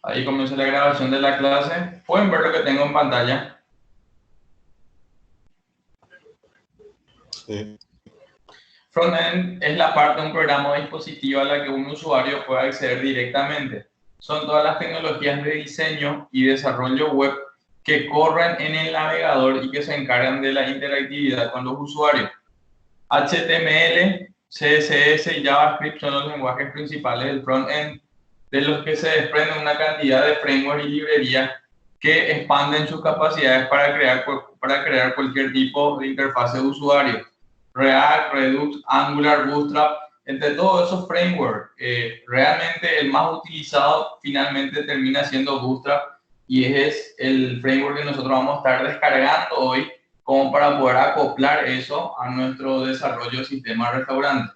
Ahí comienza la grabación de la clase. Pueden ver lo que tengo en pantalla. Sí. Frontend es la parte de un programa o dispositivo a la que un usuario puede acceder directamente. Son todas las tecnologías de diseño y desarrollo web que corren en el navegador y que se encargan de la interactividad con los usuarios. HTML, CSS y JavaScript son los lenguajes principales del frontend, de los que se desprende una cantidad de frameworks y librerías que expanden sus capacidades para crear cualquier tipo de interfaz de usuario. React, Redux, Angular, Bootstrap, entre todos esos frameworks, realmente el más utilizado finalmente termina siendo Bootstrap y es el framework que nosotros vamos a estar descargando hoy como para poder acoplar eso a nuestro desarrollo de sistema restaurante.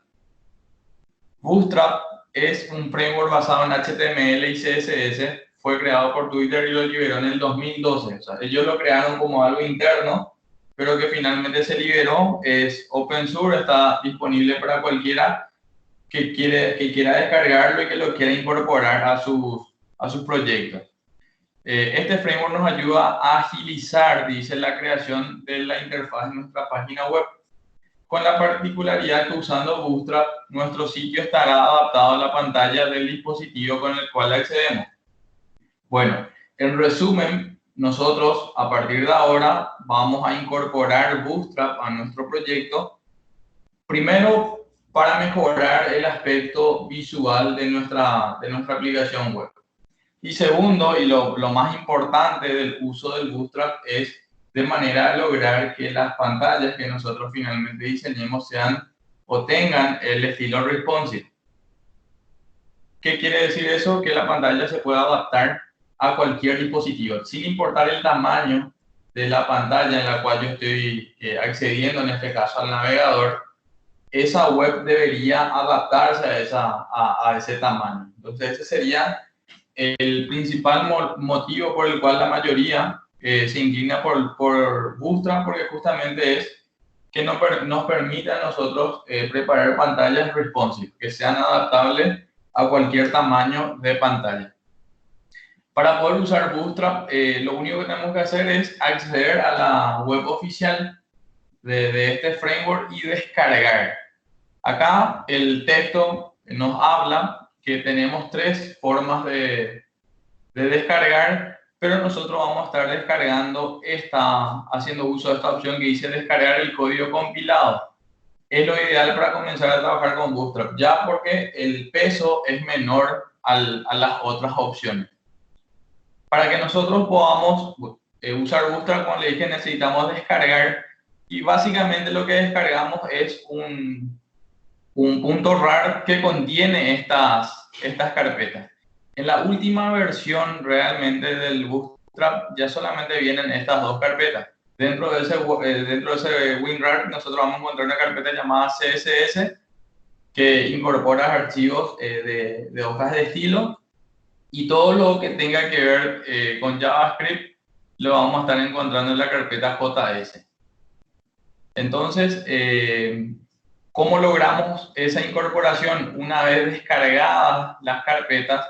Bootstrap es un framework basado en HTML y CSS, fue creado por Twitter y lo liberó en el 2012. O sea, ellos lo crearon como algo interno, pero que finalmente se liberó, es open source, está disponible para cualquiera que quiera descargarlo y que lo quiera incorporar a sus proyectos. Este framework nos ayuda a agilizar, dice, la creación de la interfaz de nuestra página web, con la particularidad que usando Bootstrap, nuestro sitio estará adaptado a la pantalla del dispositivo con el cual accedemos. Bueno, en resumen, nosotros a partir de ahora vamos a incorporar Bootstrap a nuestro proyecto, primero para mejorar el aspecto visual de nuestra aplicación web. Y segundo, y lo más importante del uso del Bootstrap es de manera a lograr que las pantallas que nosotros finalmente diseñemos sean o tengan el estilo responsive. ¿Qué quiere decir eso? Que la pantalla se pueda adaptar a cualquier dispositivo, sin importar el tamaño de la pantalla en la cual yo estoy accediendo, en este caso al navegador. Esa web debería adaptarse a ese tamaño. Entonces, ese sería el principal motivo por el cual la mayoría se inclina por Bootstrap, porque justamente es que nos permite a nosotros preparar pantallas responsive, que sean adaptables a cualquier tamaño de pantalla. Para poder usar Bootstrap, lo único que tenemos que hacer es acceder a la web oficial de este framework y descargar. Acá el texto nos habla que tenemos tres formas de descargar, pero nosotros vamos a estar haciendo uso de esta opción que dice descargar el código compilado. Es lo ideal para comenzar a trabajar con Bootstrap, ya porque el peso es menor a las otras opciones. Para que nosotros podamos usar Bootstrap, como le dije, necesitamos descargar, y básicamente lo que descargamos es un punto RAR que contiene estas carpetas. En la última versión realmente del Bootstrap ya solamente vienen estas dos carpetas. Dentro de ese WinRAR nosotros vamos a encontrar una carpeta llamada CSS que incorpora archivos de hojas de estilo, y todo lo que tenga que ver con JavaScript lo vamos a estar encontrando en la carpeta JS. Entonces, ¿cómo logramos esa incorporación? Una vez descargadas las carpetas,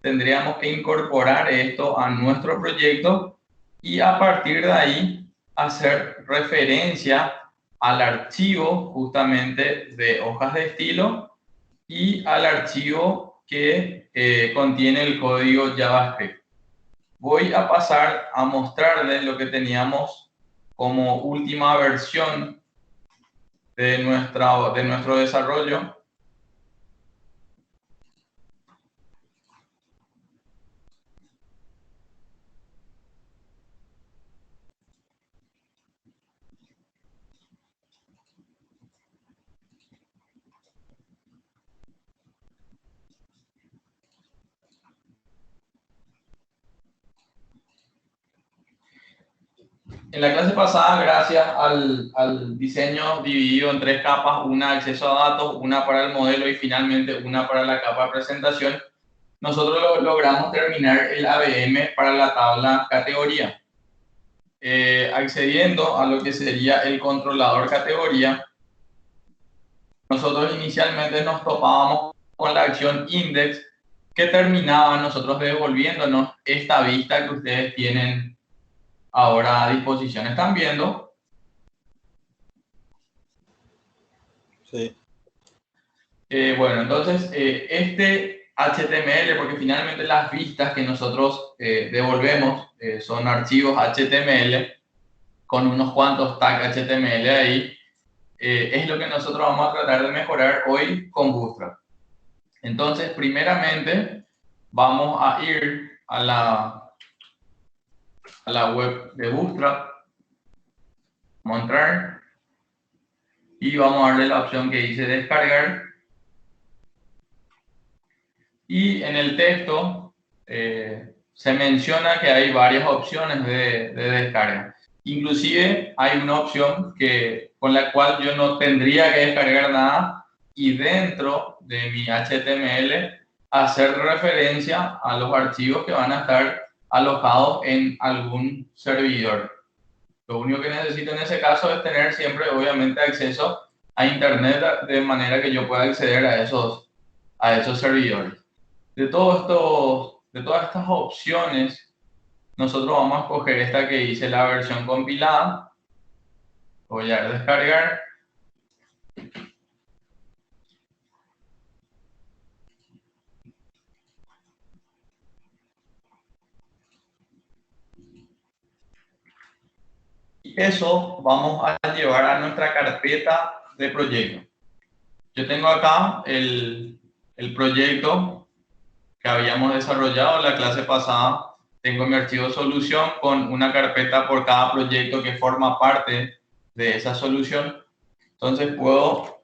tendríamos que incorporar esto a nuestro proyecto y a partir de ahí hacer referencia al archivo justamente de hojas de estilo y al archivo que contiene el código JavaScript. Voy a pasar a mostrarles lo que teníamos como última versión de nuestro desarrollo. En la clase pasada, gracias al diseño dividido en tres capas, una acceso a datos, una para el modelo y finalmente una para la capa de presentación, nosotros logramos terminar el ABM para la tabla categoría. Accediendo a lo que sería el controlador categoría, nosotros inicialmente nos topábamos con la acción index, que terminaba nosotros devolviéndonos esta vista que ustedes tienen ahora a disposición. ¿Están viendo? Sí. Bueno, entonces este HTML, porque finalmente las vistas que nosotros devolvemos son archivos HTML con unos cuantos tags HTML ahí, es lo que nosotros vamos a tratar de mejorar hoy con Bootstrap. Entonces, primeramente, vamos a ir a la web de Bootstrap, vamos a entrar y vamos a darle la opción que dice descargar. Y en el texto se menciona que hay varias opciones de descarga. Inclusive hay una opción con la cual yo no tendría que descargar nada y dentro de mi HTML hacer referencia a los archivos que van a estar alojados en algún servidor. Lo único que necesito en ese caso es tener siempre, obviamente, acceso a Internet de manera que yo pueda acceder a esos servidores. De todas estas opciones, nosotros vamos a escoger esta que dice la versión compilada. Voy a descargar. Y eso vamos a llevar a nuestra carpeta de proyecto. Yo tengo acá el proyecto que habíamos desarrollado en la clase pasada. Tengo mi archivo solución con una carpeta por cada proyecto que forma parte de esa solución. Entonces puedo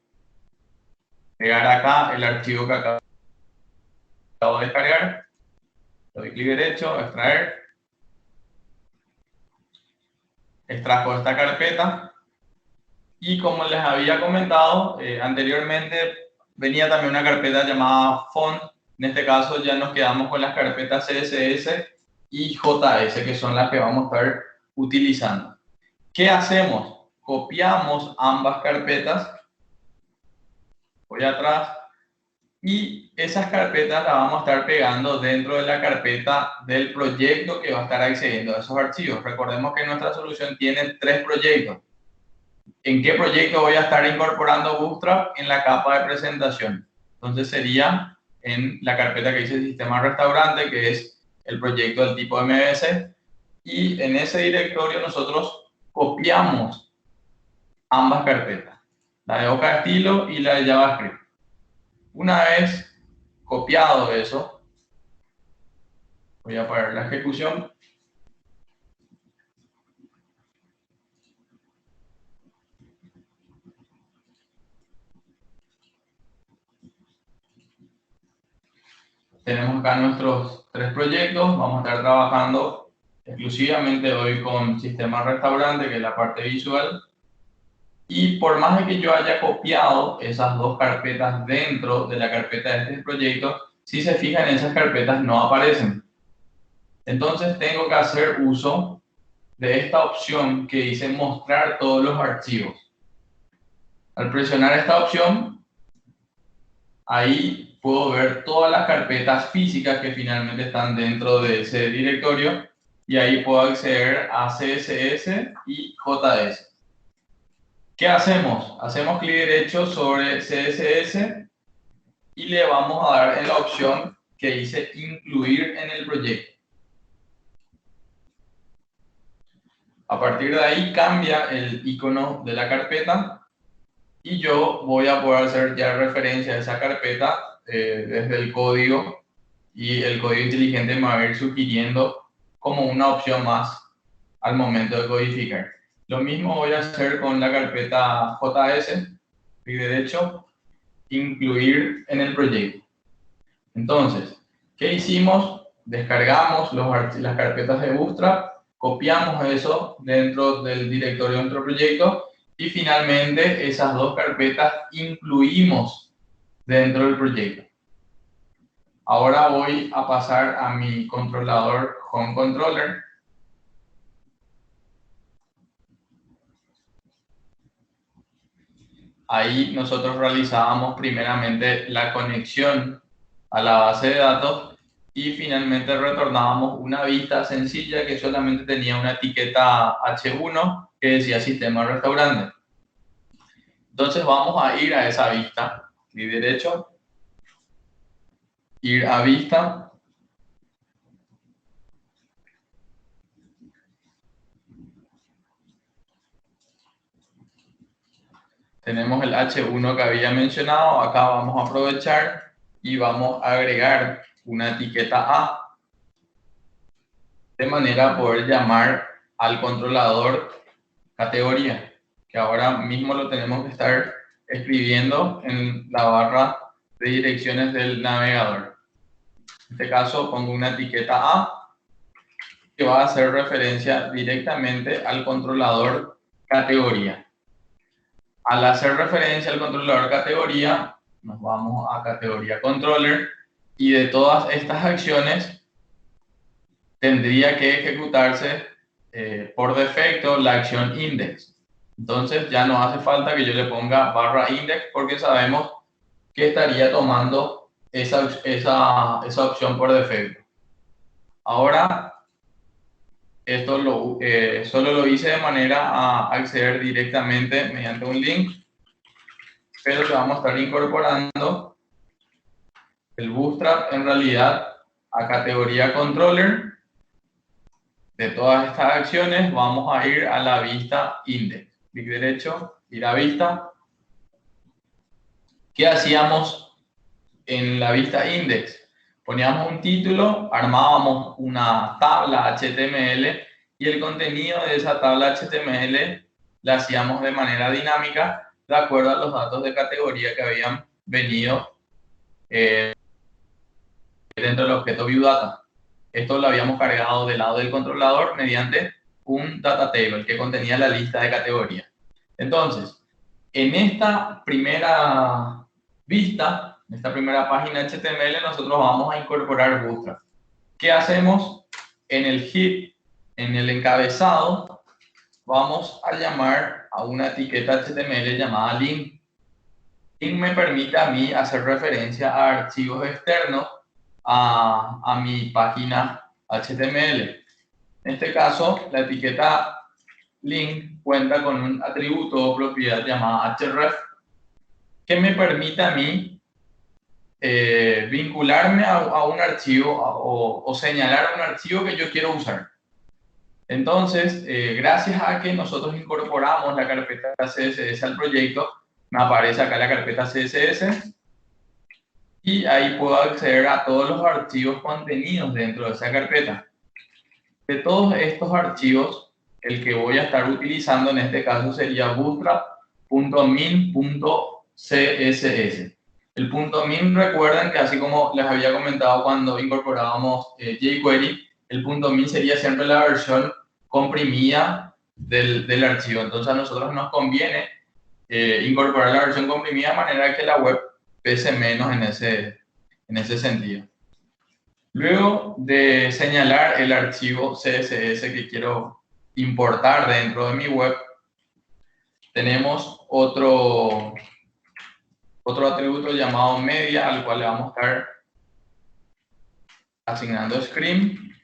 pegar acá el archivo que acabo de descargar. Doy clic derecho, extraer. Extrajo esta carpeta. Y como les había comentado anteriormente, venía también una carpeta llamada font. En este caso ya nos quedamos con las carpetas CSS y JS, que son las que vamos a estar utilizando. ¿Qué hacemos? Copiamos ambas carpetas. Voy atrás. Y esas carpetas las vamos a estar pegando dentro de la carpeta del proyecto que va a estar accediendo a esos archivos. Recordemos que nuestra solución tiene 3 proyectos. ¿En qué proyecto voy a estar incorporando Bootstrap? En la capa de presentación. Entonces sería en la carpeta que dice Sistema Restaurante, que es el proyecto del tipo MVC. Y en ese directorio nosotros copiamos ambas carpetas, la de hoja de estilo y la de JavaScript. Una vez copiado eso, voy a parar la ejecución. Tenemos acá nuestros 3 proyectos. Vamos a estar trabajando exclusivamente hoy con Sistema Restaurante, que es la parte visual. Y por más de que yo haya copiado esas 2 carpetas dentro de la carpeta de este proyecto, si se fijan, esas carpetas no aparecen. Entonces tengo que hacer uso de esta opción que dice mostrar todos los archivos. Al presionar esta opción, ahí puedo ver todas las carpetas físicas que finalmente están dentro de ese directorio y ahí puedo acceder a CSS y JS. ¿Qué hacemos? Hacemos clic derecho sobre CSS y le vamos a dar en la opción que dice incluir en el proyecto. A partir de ahí cambia el icono de la carpeta y yo voy a poder hacer ya referencia a esa carpeta desde el código, y el código inteligente me va a ir sugiriendo como una opción más al momento de codificar. Lo mismo voy a hacer con la carpeta JS, clic derecho, incluir en el proyecto. Entonces, ¿qué hicimos? Descargamos las carpetas de Bootstrap, copiamos eso dentro del directorio de nuestro proyecto y finalmente esas 2 carpetas incluimos dentro del proyecto. Ahora voy a pasar a mi controlador Home Controller. Ahí nosotros realizábamos primeramente la conexión a la base de datos y finalmente retornábamos una vista sencilla que solamente tenía una etiqueta H1 que decía sistema restaurante. Entonces vamos a ir a esa vista, clic derecho, ir a vista. Tenemos el H1 que había mencionado, acá vamos a aprovechar y vamos a agregar una etiqueta A, de manera a poder llamar al controlador categoría, que ahora mismo lo tenemos que estar escribiendo en la barra de direcciones del navegador. En este caso pongo una etiqueta A, que va a hacer referencia directamente al controlador categoría. Al hacer referencia al controlador categoría, nos vamos a categoría controller y de todas estas acciones tendría que ejecutarse por defecto la acción index. Entonces ya no hace falta que yo le ponga barra index porque sabemos que estaría tomando esa opción por defecto. Ahora, esto solo lo hice de manera a acceder directamente mediante un link, pero le vamos a estar incorporando el Bootstrap en realidad a categoría controller. De todas estas acciones vamos a ir a la vista index. Clic derecho, ir a vista. ¿Qué hacíamos en la vista index? Poníamos un título, armábamos una tabla HTML y el contenido de esa tabla HTML la hacíamos de manera dinámica de acuerdo a los datos de categoría que habían venido dentro del objeto ViewData. Esto lo habíamos cargado del lado del controlador mediante un data table que contenía la lista de categorías. Entonces, en esta primera vista, en esta primera página HTML, nosotros vamos a incorporar Bootstrap. ¿Qué hacemos? En el head, en el encabezado, vamos a llamar a una etiqueta HTML llamada link. Link me permite a mí hacer referencia a archivos externos a mi página HTML. En este caso, la etiqueta link cuenta con un atributo o propiedad llamada href que me permite a mí vincularme a un archivo o señalar un archivo que yo quiero usar. Entonces, gracias a que nosotros incorporamos la carpeta CSS al proyecto, me aparece acá la carpeta CSS y ahí puedo acceder a todos los archivos contenidos dentro de esa carpeta. De todos estos archivos, el que voy a estar utilizando en este caso sería bootstrap.min.css. El .min, recuerden que así como les había comentado cuando incorporábamos jQuery, el .min sería siempre la versión comprimida del archivo. Entonces a nosotros nos conviene incorporar la versión comprimida de manera que la web pese menos en ese sentido. Luego de señalar el archivo CSS que quiero importar dentro de mi web, tenemos otro atributo llamado media, al cual le vamos a estar asignando screen.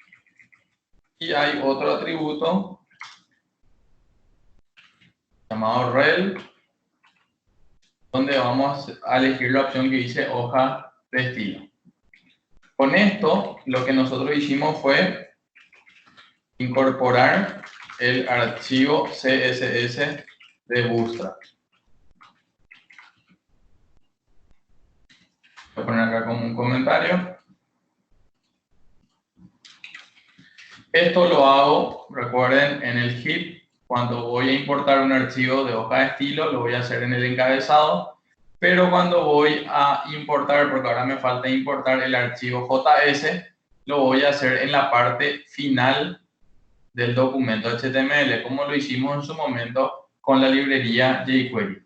Y hay otro atributo llamado rel, donde vamos a elegir la opción que dice hoja de estilo. Con esto, lo que nosotros hicimos fue incorporar el archivo CSS de Bootstrap. Voy a poner acá como un comentario. Esto lo hago, recuerden, en el head. Cuando voy a importar un archivo de hoja de estilo, lo voy a hacer en el encabezado. Pero cuando voy a importar, porque ahora me falta importar el archivo JS, lo voy a hacer en la parte final del documento HTML, como lo hicimos en su momento con la librería jQuery.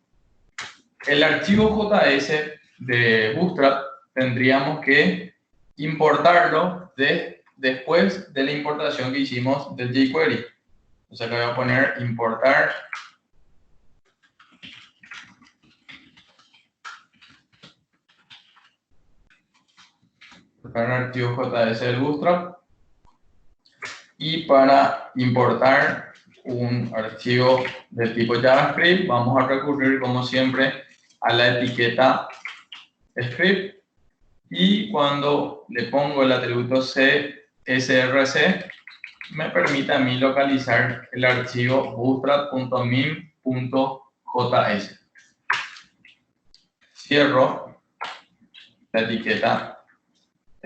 El archivo JS de Bootstrap tendríamos que importarlo después de la importación que hicimos del jQuery. Entonces le voy a poner importar buscar el archivo JS del Bootstrap. Y para importar un archivo de tipo JavaScript, vamos a recurrir, como siempre, a la etiqueta script. Y cuando le pongo el atributo CSRC, me permite a mí localizar el archivo bootstrap.min.js. Cierro la etiqueta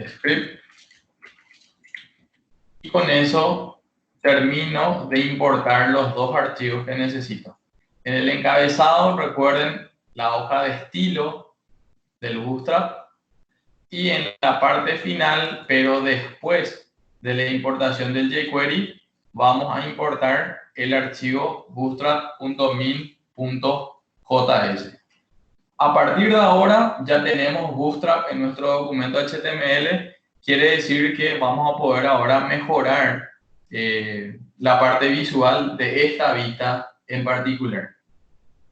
script y con eso termino de importar los dos archivos que necesito. En el encabezado, recuerden la hoja de estilo del Bootstrap, y en la parte final, pero después de la importación del jQuery, vamos a importar el archivo bootstrap.min.js. A partir de ahora ya tenemos Bootstrap en nuestro documento HTML. Quiere decir que vamos a poder ahora mejorar la parte visual de esta vista en particular.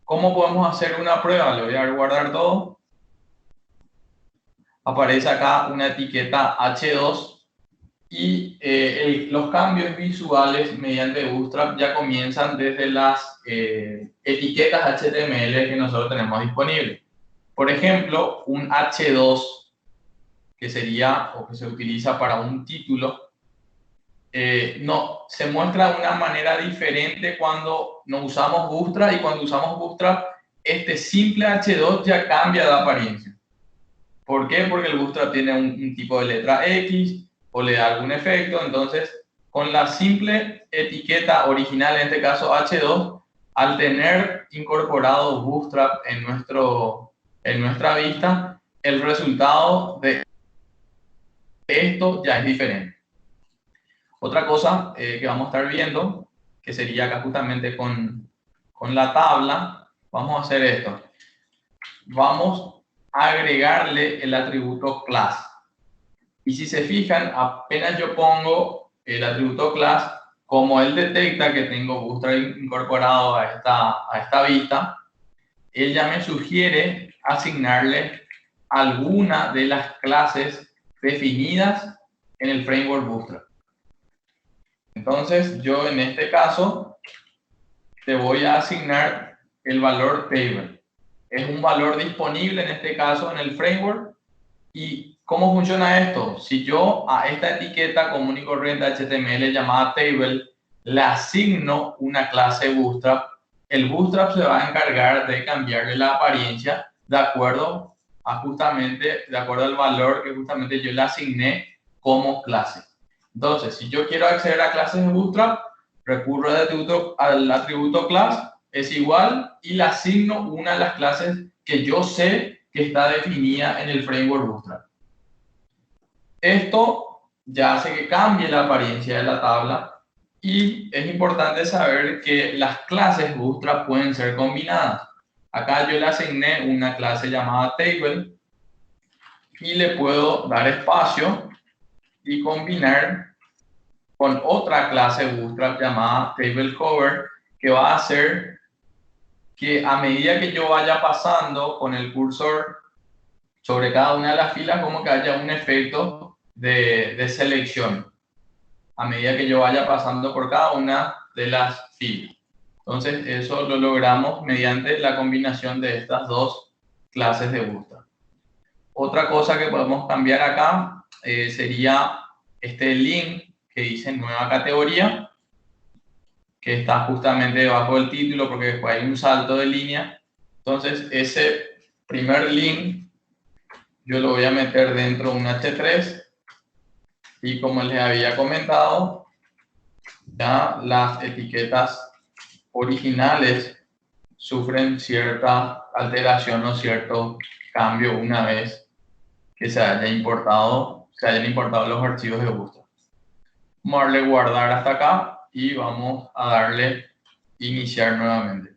¿Cómo podemos hacer una prueba? Le voy a guardar todo. Aparece acá una etiqueta H2 y los cambios visuales mediante Bootstrap ya comienzan desde las etiquetas HTML que nosotros tenemos disponibles. Por ejemplo, un H2, que sería o que se utiliza para un título, no, se muestra de una manera diferente cuando no usamos Bootstrap, y cuando usamos Bootstrap, este simple H2 ya cambia de apariencia. ¿Por qué? Porque el Bootstrap tiene un tipo de letra X o le da algún efecto. Entonces, con la simple etiqueta original, en este caso H2, al tener incorporado Bootstrap en nuestra vista, el resultado de esto ya es diferente. Otra cosa que vamos a estar viendo, que sería acá justamente con la tabla, vamos a hacer esto. Vamos a agregarle el atributo class. Y si se fijan, apenas yo pongo el atributo class, como él detecta que tengo Bootstrap incorporado a esta vista, él ya me sugiere asignarle alguna de las clases definidas en el framework Bootstrap. Entonces, yo en este caso te voy a asignar el valor table. Es un valor disponible en este caso en el framework. ¿Y cómo funciona esto? Si yo a esta etiqueta común y corriente HTML llamada table le asigno una clase Bootstrap, el Bootstrap se va a encargar de cambiarle la apariencia de acuerdo al valor que justamente yo le asigné como clase. Entonces, si yo quiero acceder a clases de Bootstrap, recurro al atributo class, es igual, y le asigno una de las clases que yo sé que está definida en el framework Bootstrap. Esto ya hace que cambie la apariencia de la tabla, y es importante saber que las clases Bootstrap pueden ser combinadas. Acá yo le asigné una clase llamada table y le puedo dar espacio y combinar con otra clase Bootstrap llamada table cover, que va a hacer que a medida que yo vaya pasando con el cursor sobre cada una de las filas, como que haya un efecto de selección a medida que yo vaya pasando por cada una de las filas. Entonces, eso lo logramos mediante la combinación de estas dos clases de Bootstrap. Otra cosa que podemos cambiar acá sería este link que dice nueva categoría, que está justamente debajo del título porque después hay un salto de línea. Entonces, ese primer link yo lo voy a meter dentro de un H3, y como les había comentado, ya las etiquetas originales sufren cierta alteración o cierto cambio una vez que se hayan importado los archivos de Bootstrap. Vamos a darle guardar hasta acá y vamos a darle iniciar nuevamente.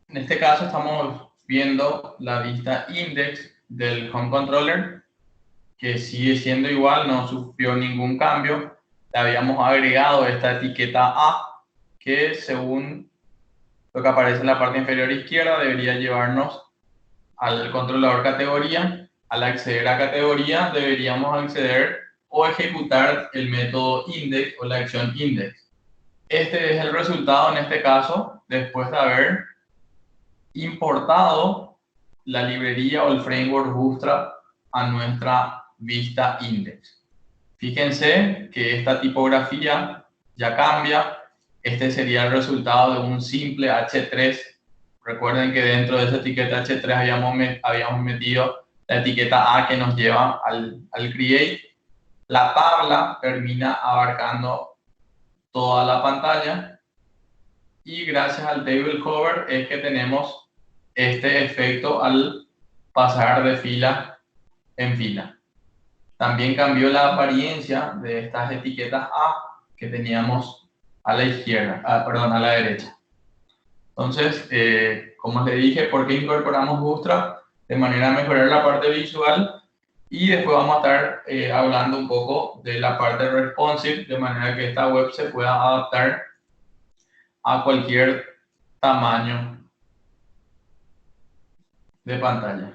En este caso estamos viendo la vista index del home controller, que sigue siendo igual, no sufrió ningún cambio. Le habíamos agregado esta etiqueta A, que según lo que aparece en la parte inferior izquierda debería llevarnos al controlador categoría. Al acceder a categoría deberíamos acceder o ejecutar el método index o la acción index. Este es el resultado en este caso después de haber importado la librería o el framework Bootstrap a nuestra vista index. Fíjense que esta tipografía ya cambia. Este sería el resultado de un simple H3. Recuerden que dentro de esa etiqueta H3 habíamos metido la etiqueta A que nos lleva al create. La tabla termina abarcando toda la pantalla y gracias al table cover es que tenemos este efecto al pasar de fila en fila. También cambió la apariencia de estas etiquetas A que teníamos a la izquierda, a la derecha. Entonces, como les dije, ¿por qué incorporamos Bootstrap? De manera a mejorar la parte visual y después vamos a estar hablando un poco de la parte responsive, de manera que esta web se pueda adaptar a cualquier tamaño de pantalla.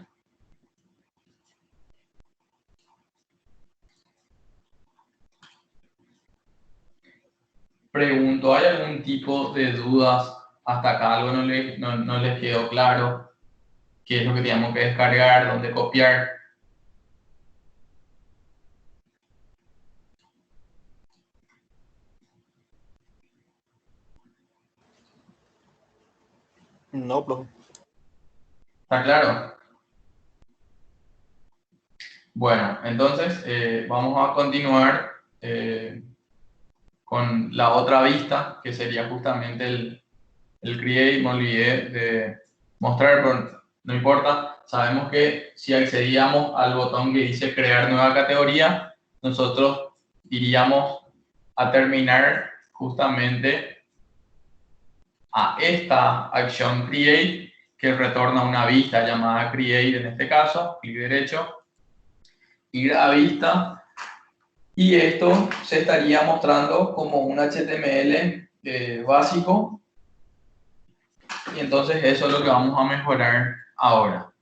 Pregunto, ¿hay algún tipo de dudas? Hasta acá algo no les quedó claro. ¿Qué es lo que tenemos que descargar? ¿Dónde copiar? No, profe. ¿Está claro? Bueno, entonces vamos a continuar con la otra vista, que sería justamente el create. Me olvidé de mostrar, pero no importa. Sabemos que si accedíamos al botón que dice crear nueva categoría, nosotros iríamos a terminar justamente a esta acción create, que retorna una vista llamada create en este caso, clic derecho, ir a vista, y esto se estaría mostrando como un HTML básico, y entonces eso es lo que vamos a mejorar ahora.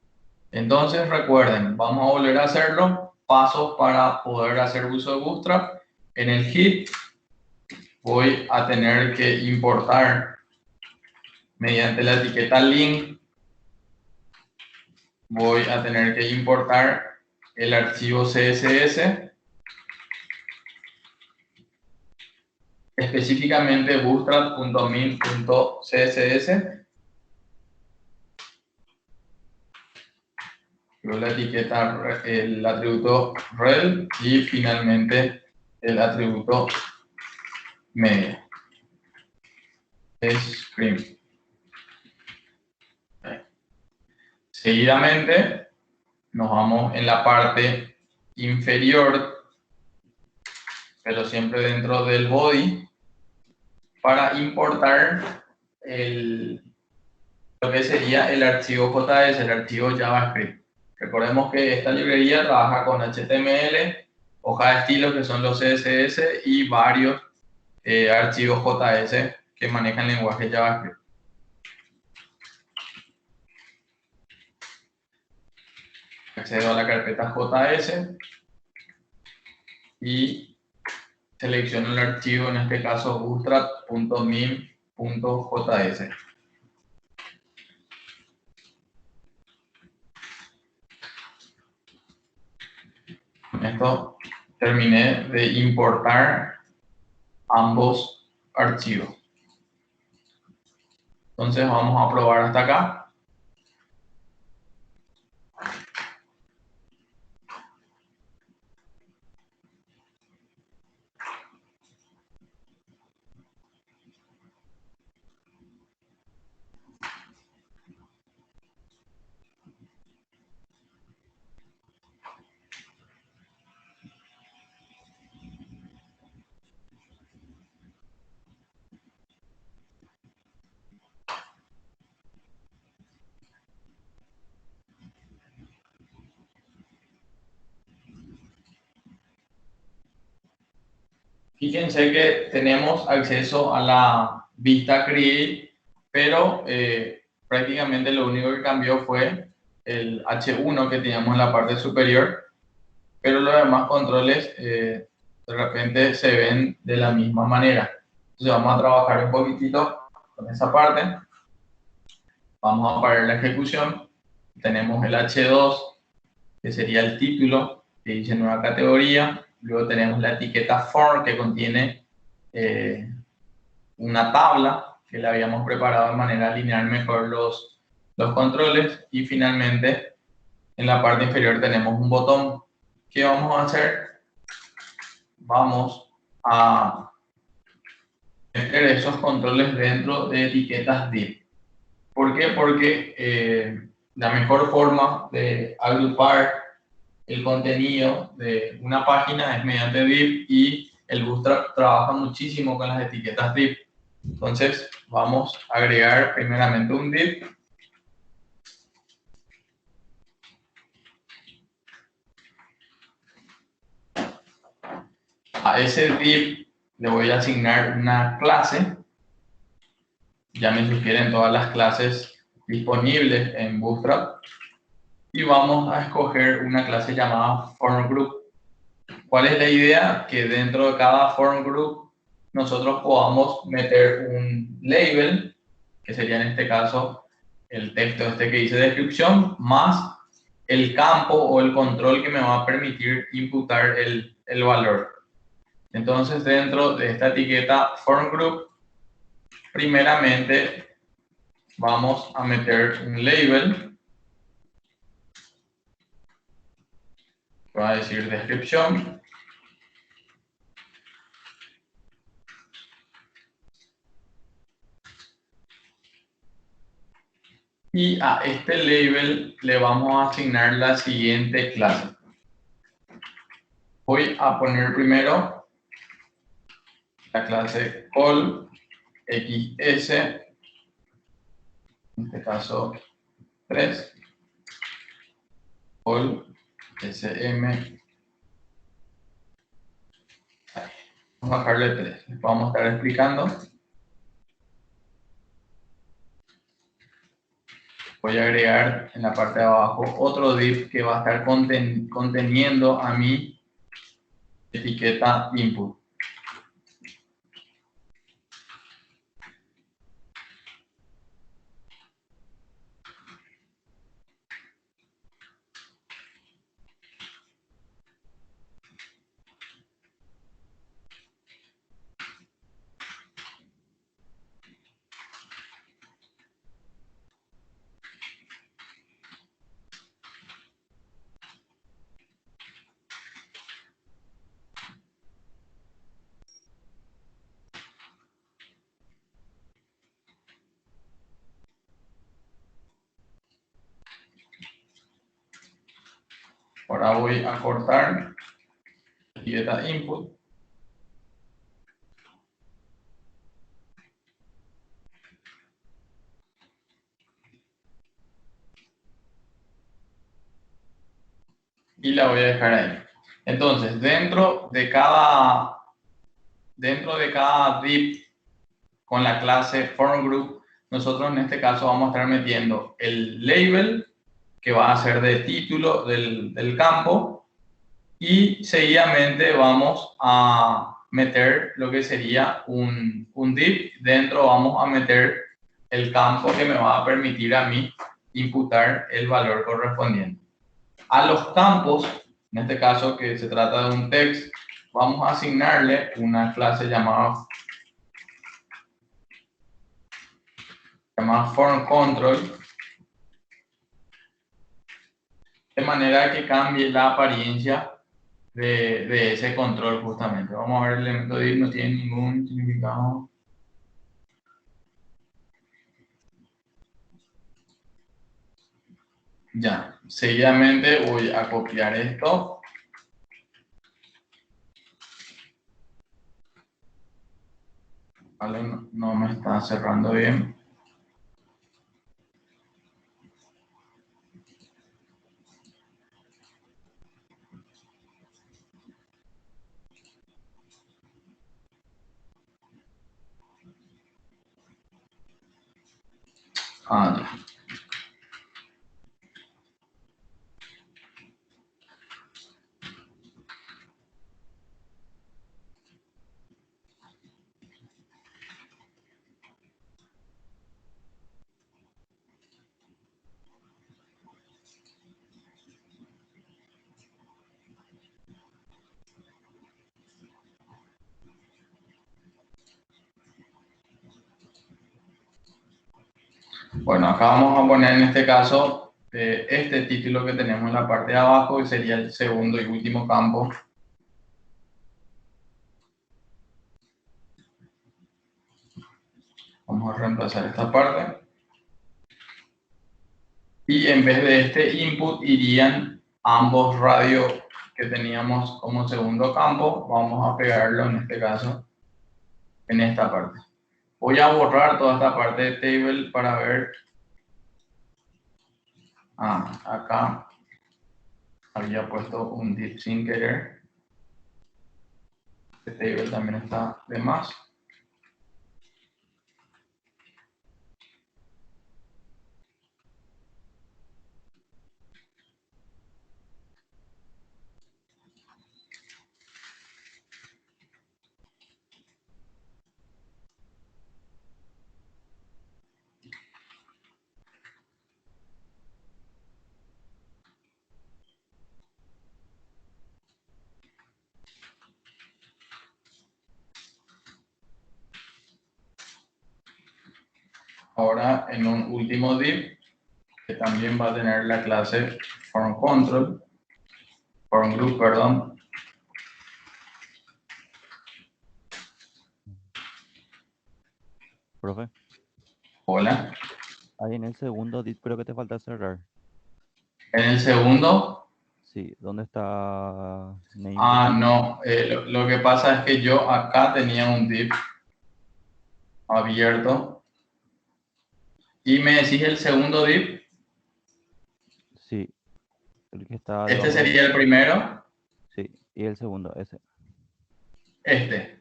Entonces recuerden, vamos a volver a hacerlo, pasos para poder hacer uso de Bootstrap. En el hit voy a tener que importar mediante la etiqueta link, voy a tener que importar el archivo CSS, específicamente bootstrap.min.css, la etiqueta, el atributo rel y finalmente el atributo media. Screen. Seguidamente nos vamos en la parte inferior, pero siempre dentro del body, para importar lo que sería el archivo JS, el archivo JavaScript. Recordemos que esta librería trabaja con HTML, hoja de estilo que son los CSS y varios archivos JS que manejan el lenguaje JavaScript. Accedo a la carpeta JS y selecciono el archivo, en este caso bootstrap.min.js. Con esto terminé de importar ambos archivos. Entonces vamos a probar hasta acá. Fíjense que tenemos acceso a la vista Create, pero prácticamente lo único que cambió fue el H1 que teníamos en la parte superior, pero los demás controles de repente se ven de la misma manera. Entonces vamos a trabajar un poquitito con esa parte. Vamos a parar la ejecución. Tenemos el H2, que sería el título, que dice nueva categoría. Luego tenemos la etiqueta form, que contiene una tabla que le habíamos preparado de manera a alinear mejor los controles. Y finalmente, en la parte inferior tenemos un botón. ¿Qué vamos a hacer? Vamos a meter esos controles dentro de etiquetas div. ¿Por qué? Porque la mejor forma de agrupar el contenido de una página es mediante div, y el Bootstrap trabaja muchísimo con las etiquetas div. Entonces vamos a agregar primeramente un div. A ese div le voy a asignar una clase. Ya me sugieren todas las clases disponibles en Bootstrap. Y vamos a escoger una clase llamada form group. ¿Cuál es la idea? Que dentro de cada form group nosotros podamos meter un label, que sería en este caso el texto este que dice descripción, más el campo o el control que me va a permitir imputar el valor. Entonces, dentro de esta etiqueta form group, primeramente vamos a meter un label que va a decir descripción. Y a este label le vamos a asignar la siguiente clase. Voy a poner primero la clase call xs, en este caso 3, call sm, vamos a bajarle 3, les vamos a estar explicando. Voy a agregar en la parte de abajo otro div que va a estar conteniendo a mi etiqueta input. Ahora voy a cortar la etiqueta input. Y la voy a dejar ahí. Entonces, dentro de cada div con la clase form group, nosotros en este caso vamos a estar metiendo el label, que va a ser de título del campo, y seguidamente vamos a meter lo que sería un div. Dentro vamos a meter el campo que me va a permitir a mí imputar el valor correspondiente. A los campos, en este caso que se trata de un text, vamos a asignarle una clase llamada form control, de manera que cambie la apariencia de ese control justamente. Vamos a ver, el elemento div no tiene ningún significado. Ya, seguidamente voy a copiar esto. Vale, no me está cerrando bien. Ah, ya. Bueno, acá vamos a poner en este caso este título que tenemos en la parte de abajo, que sería el segundo y último campo. Vamos a reemplazar esta parte. Y en vez de este input irían ambos radios que teníamos como segundo campo. Vamos a pegarlo en este caso en esta parte. Voy a borrar toda esta parte de table para ver. Acá había puesto un div sin querer. Este table también está de más. Ahora en un último div que también va a tener la clase form group, perdón. Profe, Hola. ahí en el segundo div creo que te falta cerrar. En el segundo, Sí, ¿dónde está name? no, lo que pasa es que yo acá tenía un div abierto y me decís el segundo div. Sí, el que está Este debajo sería el primero, Sí, y el segundo, ese, este,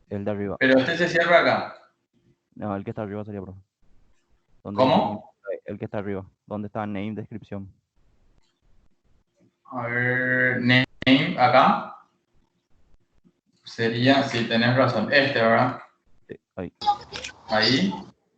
el de arriba. pero este se cierra acá. No, el que está arriba sería, profe. ¿Dónde dice name? ¿Cómo? El que está arriba. ¿Dónde está name, descripción? A ver, name acá sería, si tenés razón, este, ¿verdad? Sí, ahí. Ahí,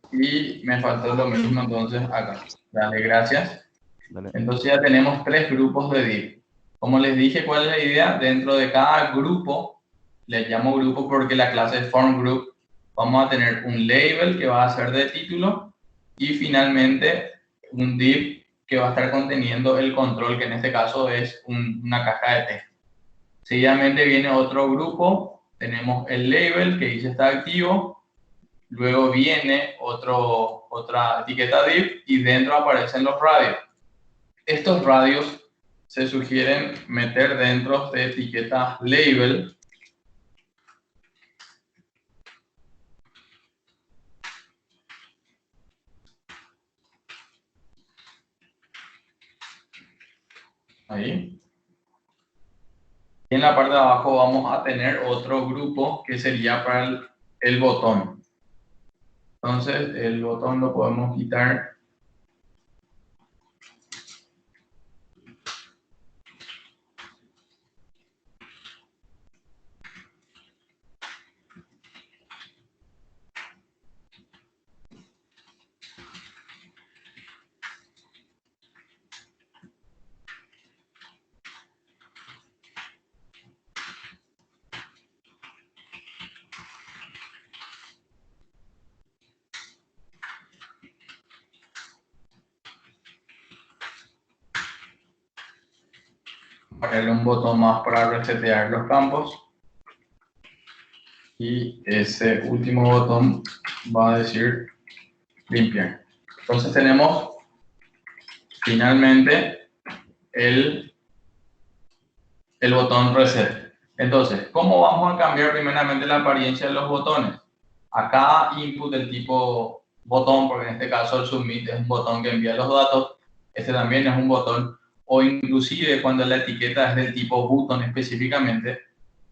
y me faltó lo mismo entonces acá. Dale, gracias. Dale. Entonces ya tenemos 3 grupos de div. Como les dije, ¿cuál es la idea? Dentro de cada grupo, les llamo grupo porque la clase es form group, vamos a tener un label que va a ser de título y finalmente un div que va a estar conteniendo el control, que en este caso es una caja de texto. Seguidamente viene otro grupo, tenemos el label que dice está activo, luego viene otra etiqueta div y dentro aparecen los radios. Estos radios se sugieren meter dentro de etiquetas label. Ahí. Y en la parte de abajo vamos a tener otro grupo que sería para el botón. Entonces el botón lo podemos quitar. Ponerle un botón más para resetear los campos. Y ese último botón va a decir limpiar. Entonces tenemos finalmente el botón reset. Entonces, ¿cómo vamos a cambiar primeramente la apariencia de los botones? A cada input del tipo botón, porque en este caso el submit es un botón que envía los datos, este también es un botón, o inclusive cuando la etiqueta es del tipo button específicamente,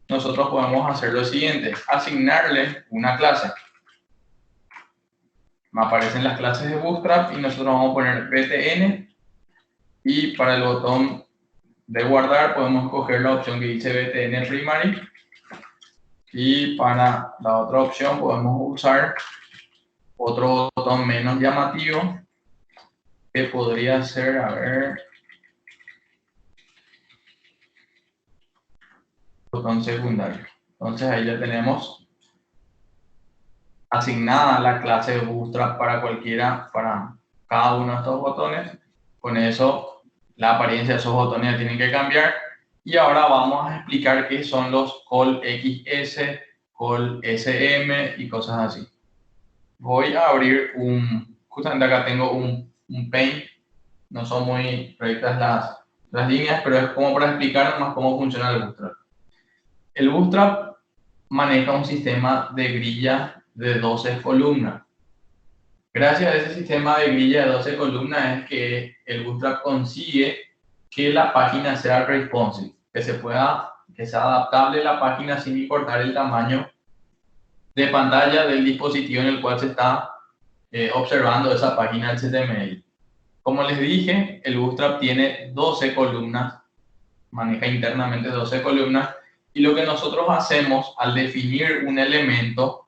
nosotros podemos hacer lo siguiente, asignarle una clase. me aparecen las clases de Bootstrap y nosotros vamos a poner btn, y para el botón de guardar podemos escoger la opción que dice btn primary, y para la otra opción podemos usar otro botón menos llamativo que podría ser, a ver, botón secundario. Entonces ahí ya tenemos asignada la clase de Bootstrap para cada uno de estos botones. Con eso la apariencia de esos botones ya tienen que cambiar. Y ahora vamos a explicar qué son los call XS, call SM y cosas así. Voy a abrir justamente acá tengo un paint. No son muy rectas las líneas, pero es como para explicar más cómo funciona el Bootstrap. El Bootstrap maneja un sistema de grilla de 12 columnas. Gracias a ese sistema de grilla de 12 columnas es que el Bootstrap consigue que la página sea responsive, que sea adaptable la página sin importar el tamaño de pantalla del dispositivo en el cual se está observando esa página HTML. Como les dije, el Bootstrap tiene 12 columnas, maneja internamente 12 columnas, y lo que nosotros hacemos al definir un elemento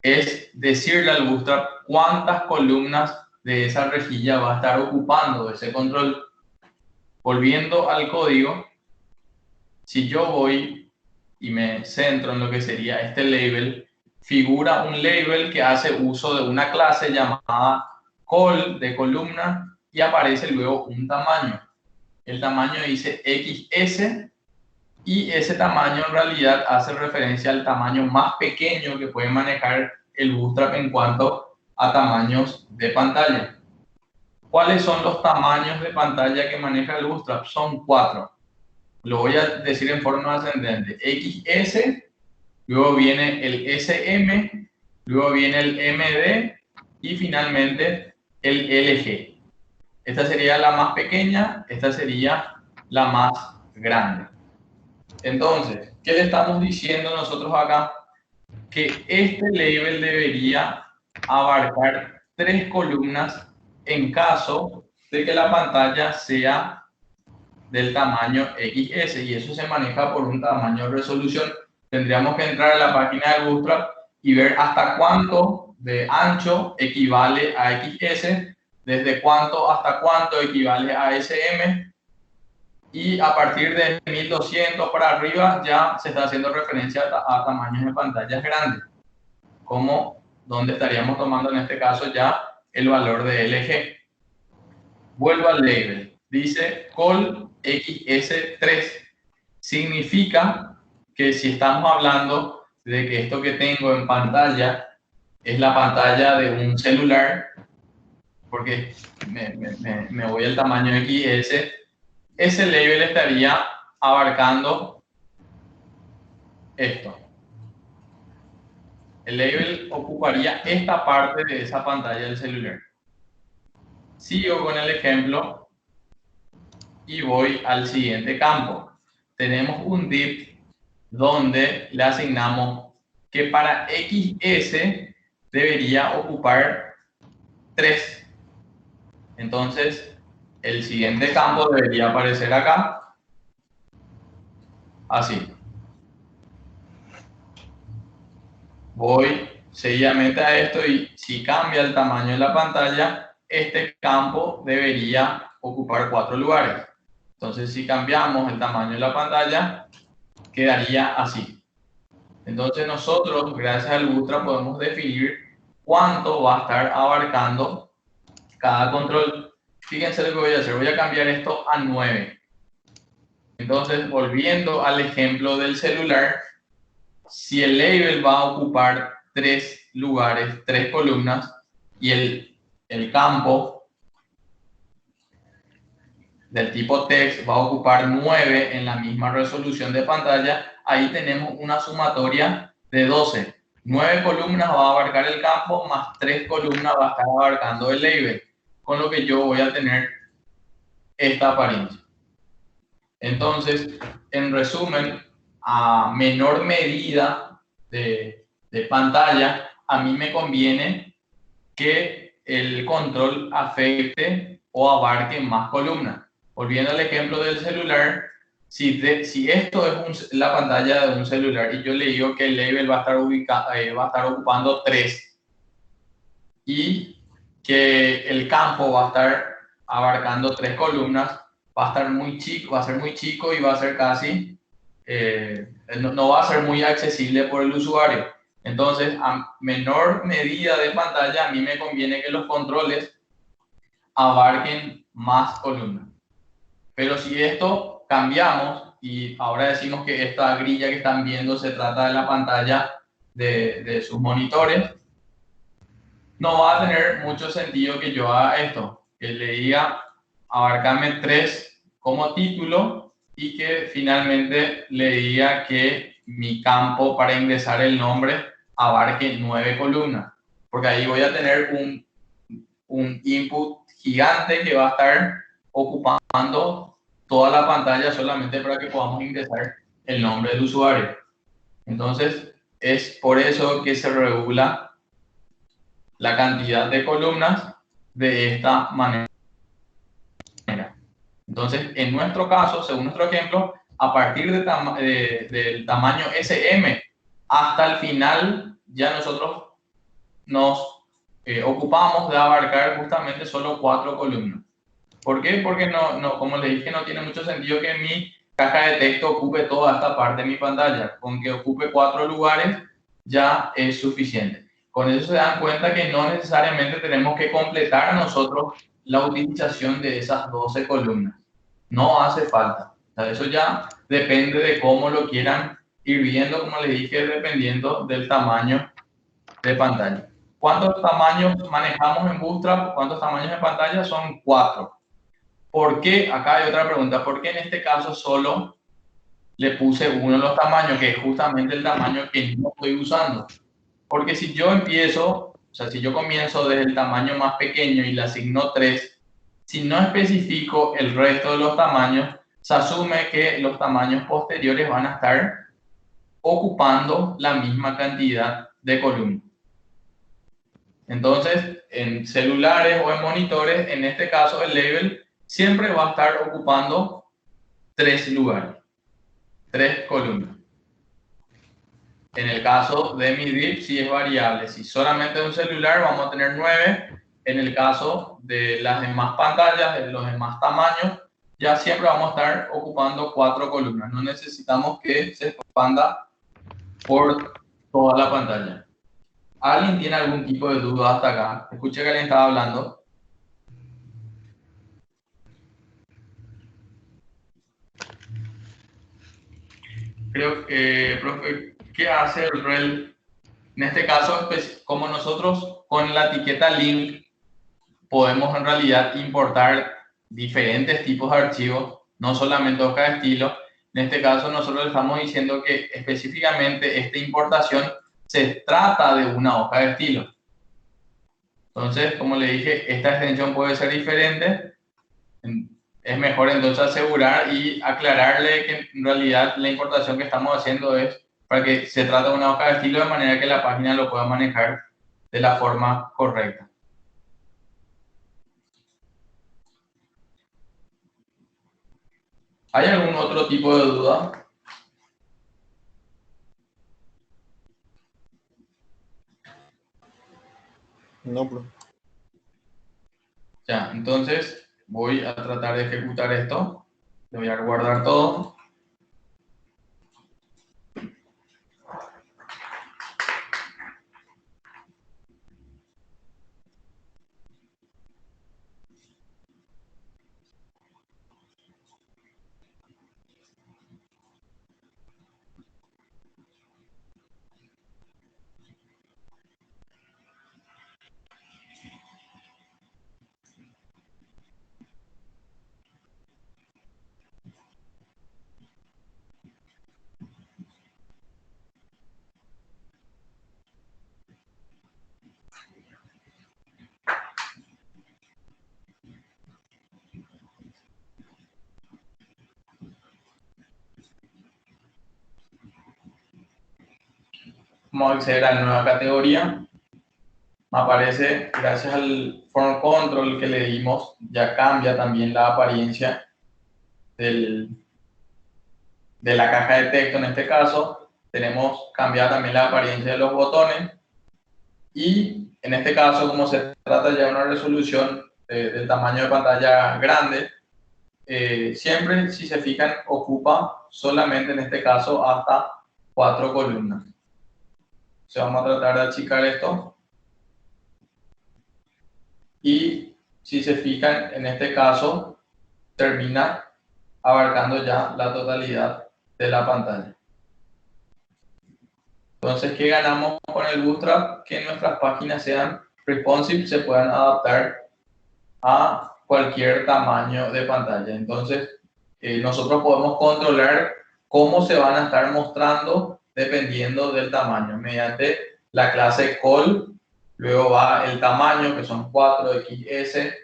es decirle al Bootstrap cuántas columnas de esa rejilla va a estar ocupando ese control. Volviendo al código, si yo voy y me centro en lo que sería este label, figura un label que hace uso de una clase llamada call de columna y aparece luego un tamaño. El tamaño dice XS y ese tamaño en realidad hace referencia al tamaño más pequeño que puede manejar el Bootstrap en cuanto a tamaños de pantalla. ¿Cuáles son los tamaños de pantalla que maneja el Bootstrap? Son 4. Lo voy a decir en forma ascendente. XS, luego viene el SM, luego viene el MD y finalmente el LG. Esta sería la más pequeña, esta sería la más grande. Entonces, ¿qué le estamos diciendo nosotros acá? Que este label debería abarcar 3 columnas en caso de que la pantalla sea del tamaño XS, y eso se maneja por un tamaño de resolución. Tendríamos que entrar a la página de Bootstrap y ver hasta cuánto de ancho equivale a XS, desde cuánto hasta cuánto equivale a SM, y a partir de 1200 para arriba ya se está haciendo referencia a tamaños de pantallas grandes, como donde estaríamos tomando en este caso ya el valor de LG. Vuelvo al label. Dice call XS3. Significa que si estamos hablando de que esto que tengo en pantalla es la pantalla de un celular, porque me voy al tamaño XS, ese label estaría abarcando esto. El label ocuparía esta parte de esa pantalla del celular. Sigo con el ejemplo y voy al siguiente campo. Tenemos un div donde le asignamos que para XS debería ocupar 3. Entonces, el siguiente campo debería aparecer acá, así. Voy seguidamente a esto y si cambia el tamaño de la pantalla, este campo debería ocupar 4 lugares. Entonces, si cambiamos el tamaño de la pantalla, quedaría así. Entonces, nosotros, gracias al Bootstrap, podemos definir cuánto va a estar abarcando cada control. Fíjense lo que voy a hacer. Voy a cambiar esto a 9. Entonces, volviendo al ejemplo del celular, si el label va a ocupar 3 lugares, 3 columnas, y el campo del tipo text va a ocupar 9 en la misma resolución de pantalla, ahí tenemos una sumatoria de 12. 9 columnas va a abarcar el campo, más 3 columnas va a estar abarcando el label, con lo que yo voy a tener esta apariencia. Entonces, en resumen, a menor medida de pantalla, a mí me conviene que el control afecte o abarque más columnas. Volviendo al ejemplo del celular, si esto es la pantalla de un celular y yo le digo que el label va a estar ocupando 3 y que el campo va a estar abarcando 3 columnas, va a estar muy chico, va a ser muy chico y va a ser casi, no va a ser muy accesible por el usuario. Entonces, a menor medida de pantalla, a mí me conviene que los controles abarquen más columnas. Pero si esto cambiamos y ahora decimos que esta grilla que están viendo se trata de la pantalla de sus monitores, no va a tener mucho sentido que yo haga esto, que le diga abarcarme 3 como título y que finalmente le diga que mi campo para ingresar el nombre abarque 9 columnas, porque ahí voy a tener un input gigante que va a estar ocupando toda la pantalla solamente para que podamos ingresar el nombre del usuario. Entonces, es por eso que se regula la cantidad de columnas de esta manera. Entonces, en nuestro caso, según nuestro ejemplo, a partir del tamaño SM hasta el final, ya nosotros nos ocupamos de abarcar justamente solo 4 columnas. ¿Por qué? Porque como les dije, no tiene mucho sentido que mi caja de texto ocupe toda esta parte de mi pantalla. Con que ocupe 4 lugares ya es suficiente. Con eso se dan cuenta que no necesariamente tenemos que completar nosotros la utilización de esas 12 columnas. No hace falta. O sea, eso ya depende de cómo lo quieran ir viendo, como les dije, dependiendo del tamaño de pantalla. ¿Cuántos tamaños manejamos en Bootstrap? ¿Cuántos tamaños de pantalla? Son 4. ¿Por qué? Acá hay otra pregunta. ¿Por qué en este caso solo le puse uno de los tamaños, que es justamente el tamaño que no estoy usando? Porque si yo empiezo, o sea, si yo comienzo desde el tamaño más pequeño y le asigno 3, si no especifico el resto de los tamaños, se asume que los tamaños posteriores van a estar ocupando la misma cantidad de columnas. Entonces, en celulares o en monitores, en este caso el label siempre va a estar ocupando 3 lugares, 3 columnas. En el caso de mi div, sí es variable. Si solamente es un celular, vamos a tener 9. En el caso de las demás pantallas, de los demás tamaños, ya siempre vamos a estar ocupando 4 columnas. No necesitamos que se expanda por toda la pantalla. ¿Alguien tiene algún tipo de duda hasta acá? Escuché que alguien estaba hablando. Creo que, profe, ¿qué hace el rel? En este caso, pues, como nosotros con la etiqueta link podemos en realidad importar diferentes tipos de archivos, no solamente hoja de estilo. En este caso, nosotros estamos diciendo que específicamente esta importación se trata de una hoja de estilo. Entonces, como le dije, esta extensión puede ser diferente. Es mejor entonces asegurar y aclararle que en realidad la importación que estamos haciendo es para que se trate de una hoja de estilo de manera que la página lo pueda manejar de la forma correcta. ¿Hay algún otro tipo de duda? No, bro. Ya, entonces voy a tratar de ejecutar esto. Le voy a guardar todo. Vamos a acceder a la nueva categoría. me aparece, gracias al form control que le dimos, ya cambia también la apariencia de la caja de texto. En este caso, tenemos cambiada también la apariencia de los botones. Y en este caso, como se trata ya de una resolución del tamaño de pantalla grande, siempre, si se fijan, ocupa solamente en este caso hasta 4 columnas. Entonces vamos a tratar de achicar esto. Y si se fijan, en este caso, termina abarcando ya la totalidad de la pantalla. Entonces, ¿qué ganamos con el Bootstrap? Que nuestras páginas sean responsive, se puedan adaptar a cualquier tamaño de pantalla. Entonces, nosotros podemos controlar cómo se van a estar mostrando dependiendo del tamaño. Mediante la clase call, luego va el tamaño, que son 4XS,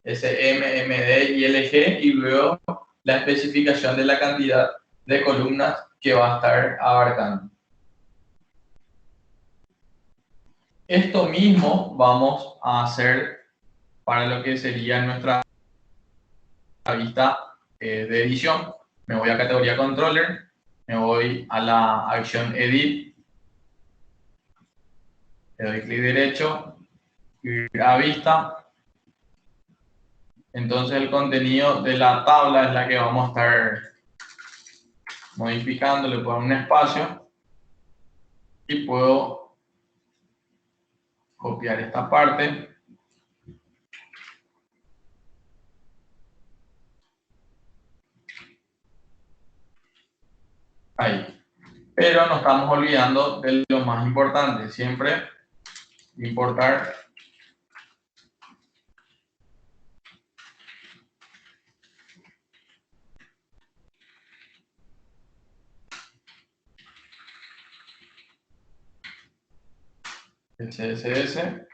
SM, MD y LG, y luego la especificación de la cantidad de columnas que va a estar abarcando. Esto mismo vamos a hacer para lo que sería nuestra vista de edición. Me voy a categoría controller, me voy a la acción edit, le doy clic derecho, ir a vista. Entonces el contenido de la tabla es la que vamos a estar modificando. Le pongo un espacio y puedo copiar esta parte. Ahí. Pero nos estamos olvidando de lo más importante. Siempre importar el CSS.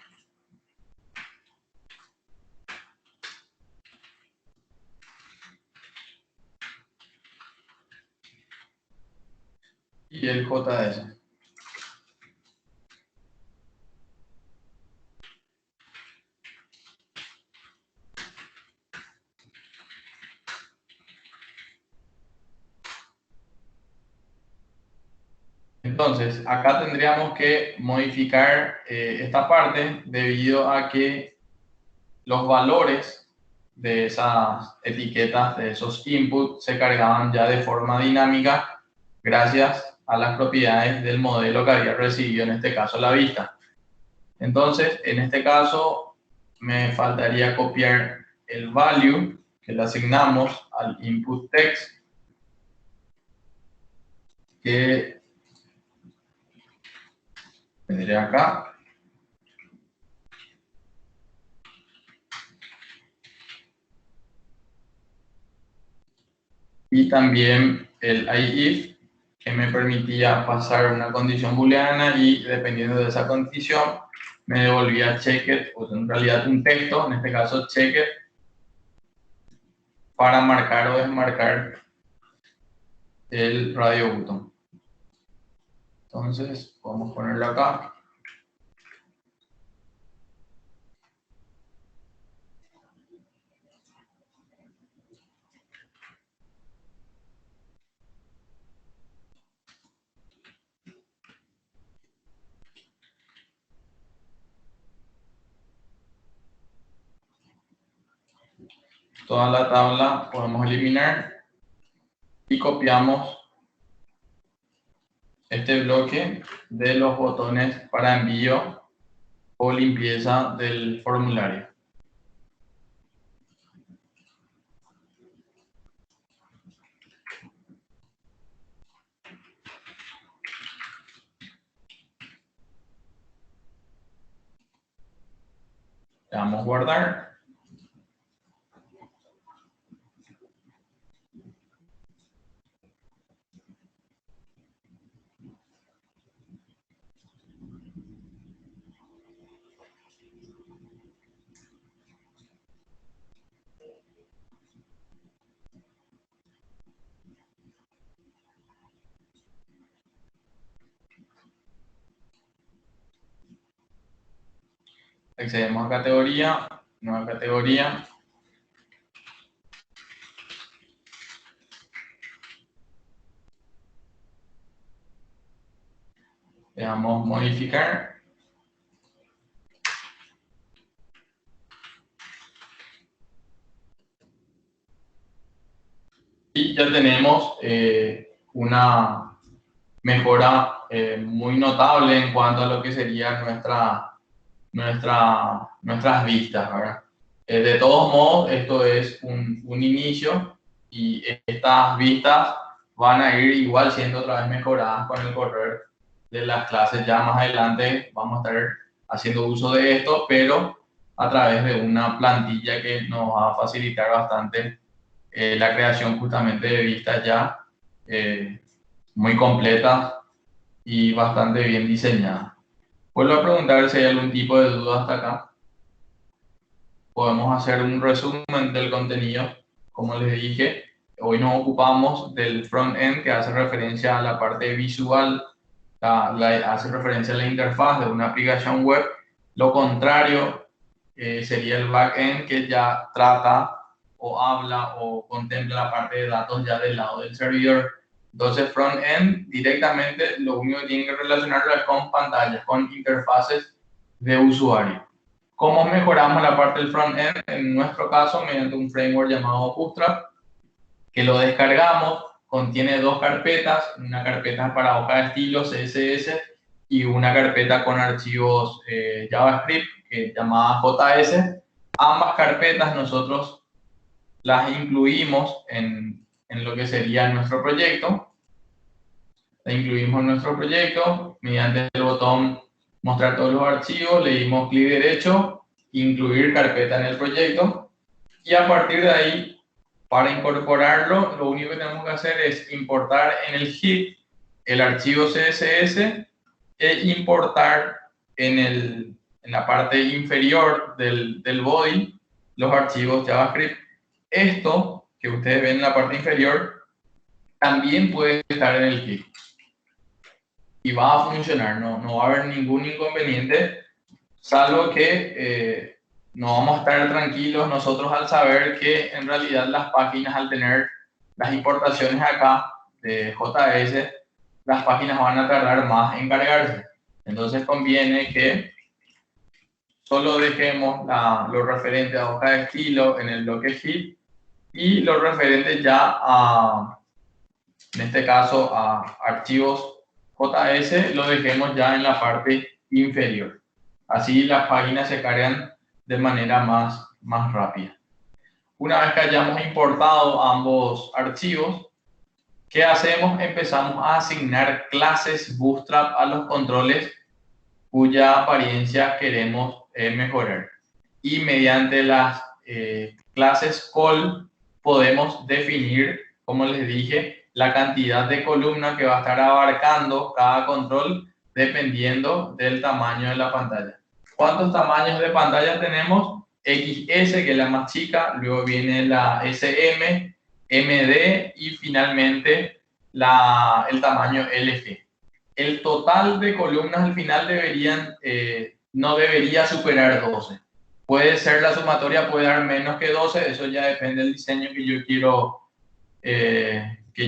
Y el JS. Entonces, acá tendríamos que modificar esta parte debido a que los valores de esas etiquetas, de esos inputs, se cargaban ya de forma dinámica gracias a las propiedades del modelo que había recibido, en este caso, la vista. Entonces, en este caso, me faltaría copiar el value que le asignamos al input text, que vendría acá. Y también el IIF, que me permitía pasar una condición booleana y dependiendo de esa condición me devolvía checked, o en realidad un texto, en este caso checked, para marcar o desmarcar el radio button. Entonces, vamos a ponerlo acá. Toda la tabla podemos eliminar y copiamos este bloque de los botones para envío o limpieza del formulario. Le damos guardar. Accedemos a categoría, nueva categoría. Le damos modificar. Y ya tenemos una mejora muy notable en cuanto a lo que sería nuestras vistas, ¿verdad? De todos modos, esto es un inicio y estas vistas van a ir igual siendo otra vez mejoradas con el correr de las clases. Ya más adelante vamos a estar haciendo uso de esto, pero a través de una plantilla que nos va a facilitar bastante la creación justamente de vistas ya muy completas y bastante bien diseñadas. Vuelvo a preguntar si hay algún tipo de duda hasta acá. Podemos hacer un resumen del contenido. Como les dije, hoy nos ocupamos del front-end, que hace referencia a la parte visual, hace referencia a la interfaz de una aplicación web. Lo contrario sería el back-end, que ya trata o habla o contempla la parte de datos ya del lado del servidor. Entonces, front-end directamente lo único que tiene que relacionarlo es con pantallas, con interfaces de usuario. ¿Cómo mejoramos la parte del front-end? En nuestro caso, mediante un framework llamado Bootstrap, que lo descargamos, contiene dos carpetas, una carpeta para hoja de estilo, CSS, y una carpeta con archivos JavaScript, llamada JS. Ambas carpetas nosotros las incluimos en lo que sería nuestro proyecto. La incluimos en nuestro proyecto mediante el botón mostrar todos los archivos, le dimos clic derecho, incluir carpeta en el proyecto, y a partir de ahí, para incorporarlo, lo único que tenemos que hacer es importar en el heap el archivo CSS e importar en la parte inferior del body los archivos JavaScript. Esto que ustedes ven en la parte inferior también puede estar en el heap y va a funcionar, no va a haber ningún inconveniente, salvo que no vamos a estar tranquilos nosotros al saber que en realidad las páginas, al tener las importaciones acá de JS, las páginas van a tardar más en cargarse. Entonces conviene que solo dejemos lo referente a hoja de estilo en el bloque heap y lo referente ya en este caso, a archivos JS, lo dejemos ya en la parte inferior. Así las páginas se cargan de manera más rápida. Una vez que hayamos importado ambos archivos, ¿qué hacemos? Empezamos a asignar clases Bootstrap a los controles cuya apariencia queremos mejorar. Y mediante las clases call podemos definir, como les dije, la cantidad de columnas que va a estar abarcando cada control dependiendo del tamaño de la pantalla. ¿Cuántos tamaños de pantalla tenemos? XS, que es la más chica, luego viene la SM, MD y finalmente el tamaño LG. El total de columnas al final no debería superar 12. Puede ser la sumatoria, puede dar menos que 12, eso ya depende del diseño que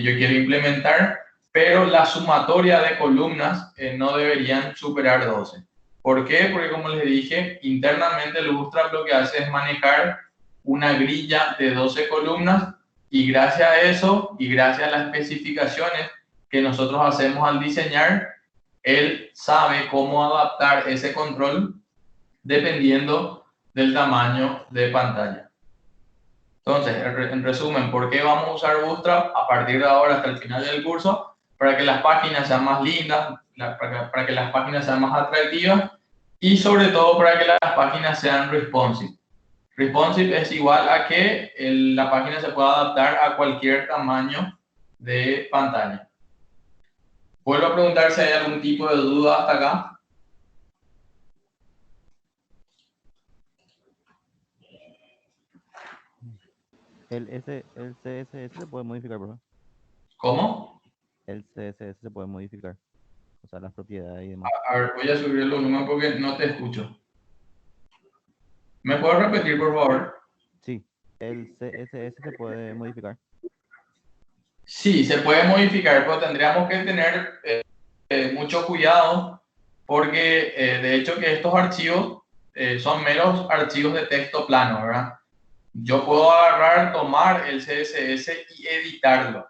yo quiero implementar, pero la sumatoria de columnas no deberían superar 12. ¿Por qué? Porque como les dije, internamente el Bootstrap lo que hace es manejar una grilla de 12 columnas y gracias a eso y gracias a las especificaciones que nosotros hacemos al diseñar, él sabe cómo adaptar ese control dependiendo del tamaño de pantalla. Entonces, en resumen, ¿por qué vamos a usar Bootstrap a partir de ahora hasta el final del curso? Para que las páginas sean más lindas, para que las páginas sean más atractivas y sobre todo para que las páginas sean responsive. Responsive es igual a que la página se pueda adaptar a cualquier tamaño de pantalla. Vuelvo a preguntar si hay algún tipo de duda hasta acá. El CSS se puede modificar, bro. ¿Cómo? El CSS se puede modificar. O sea, las propiedades y demás. A ver, voy a subir el volumen porque no te escucho. ¿Me puedes repetir, por favor? Sí, el CSS se puede modificar. Sí, se puede modificar, pero tendríamos que tener mucho cuidado porque de hecho que estos archivos son meros archivos de texto plano, ¿verdad? Yo puedo agarrar, tomar el CSS y editarlo,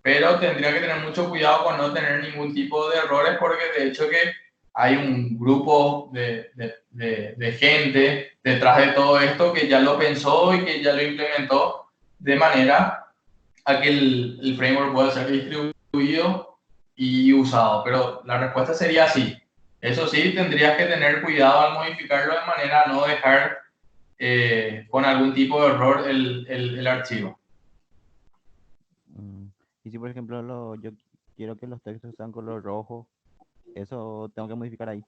pero tendría que tener mucho cuidado con no tener ningún tipo de errores porque de hecho que hay un grupo de gente detrás de todo esto que ya lo pensó y que ya lo implementó de manera a que el framework pueda ser distribuido y usado. Pero la respuesta sería sí. Eso sí, tendrías que tener cuidado al modificarlo de manera a no dejar con algún tipo de error el archivo. Mm, Y si, por ejemplo, yo quiero que los textos sean color rojo, eso tengo que modificar ahí.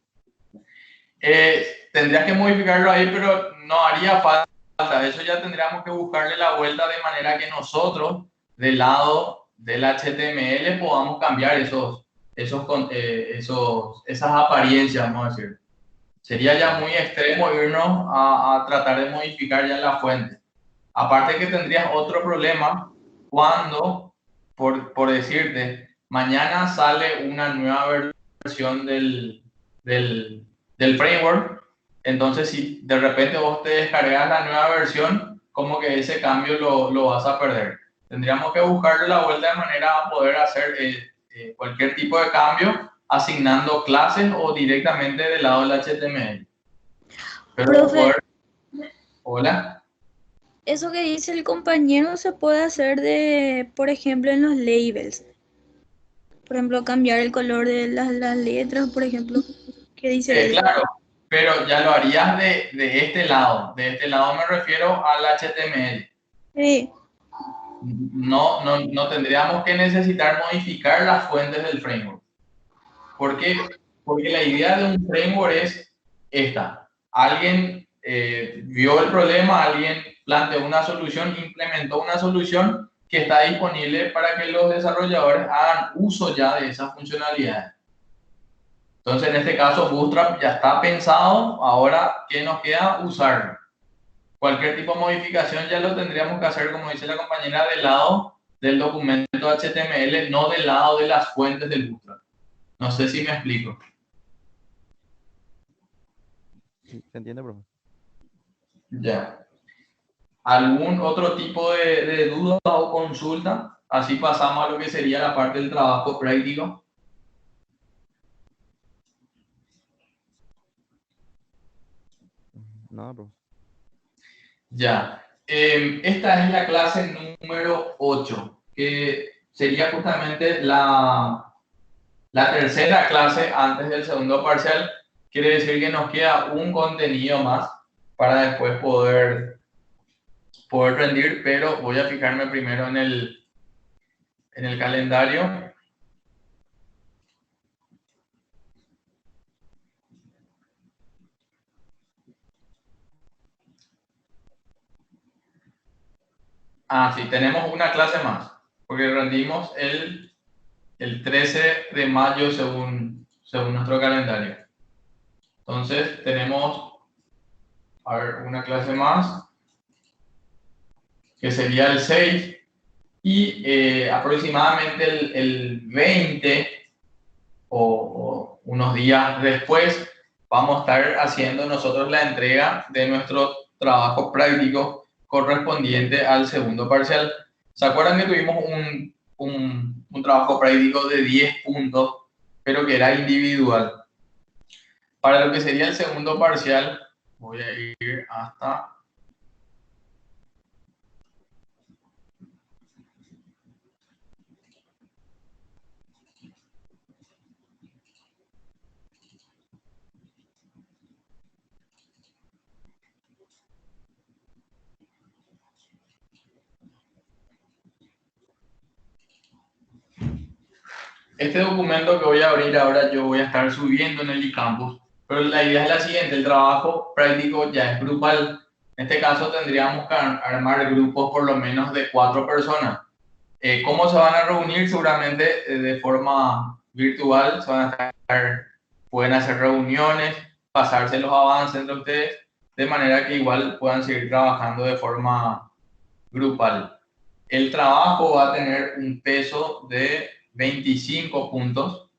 Tendrías que modificarlo ahí, pero no haría falta. Eso ya tendríamos que buscarle la vuelta de manera que nosotros, del lado del HTML, podamos cambiar esas apariencias, vamos a decir. Sería ya muy extremo irnos a tratar de modificar ya la fuente. Aparte que tendrías otro problema cuando, por decirte, mañana sale una nueva versión del framework. Entonces, si de repente vos te descargas la nueva versión, como que ese cambio lo vas a perder. Tendríamos que buscarle la vuelta de manera a poder hacer cualquier tipo de cambio asignando clases o directamente del lado del HTML. Pero Profe, hola. eso que dice el compañero se puede hacer por ejemplo, en los labels. Por ejemplo, cambiar el color de las letras, por ejemplo. ¿Qué dice él? Claro, pero ya lo harías de este lado. De este lado me refiero al HTML. Sí, No tendríamos que necesitar modificar las fuentes del framework. ¿Por qué? Porque la idea de un framework es esta. Alguien vio el problema, alguien planteó una solución, implementó una solución que está disponible para que los desarrolladores hagan uso ya de esas funcionalidades. Entonces, en este caso, Bootstrap ya está pensado. Ahora, ¿qué nos queda? Usarlo. Cualquier tipo de modificación ya lo tendríamos que hacer, como dice la compañera, del lado del documento HTML, no del lado de las fuentes del Bootstrap. No sé si me explico. Sí, ¿se entiende, profe? Ya. ¿Algún otro tipo de duda o consulta? Así pasamos a lo que sería la parte del trabajo práctico. No, profe. Ya. Esta es la clase número 8, que sería justamente la tercera clase antes del segundo parcial. Quiere decir que nos queda un contenido más para después poder rendir, pero voy a fijarme primero en el calendario. Ah, sí, tenemos una clase más, porque rendimos el 13 de mayo según nuestro calendario. Entonces tenemos, a ver, una clase más, que sería el 6, y aproximadamente el 20 o unos días después vamos a estar haciendo nosotros la entrega de nuestro trabajo práctico correspondiente al segundo parcial. ¿Se acuerdan que tuvimos un trabajo práctico de 10 puntos, pero que era individual? Para lo que sería el segundo parcial, voy a ir hasta... Este documento que voy a abrir ahora yo voy a estar subiendo en el eCampus, pero la idea es la siguiente: el trabajo práctico ya es grupal. En este caso tendríamos que armar grupos por lo menos de 4 personas. ¿Cómo se van a reunir? Seguramente de forma virtual. Pueden hacer reuniones, pasarse los avances entre ustedes. de manera que igual puedan seguir trabajando de forma grupal. El trabajo va a tener un peso de 25 puntos.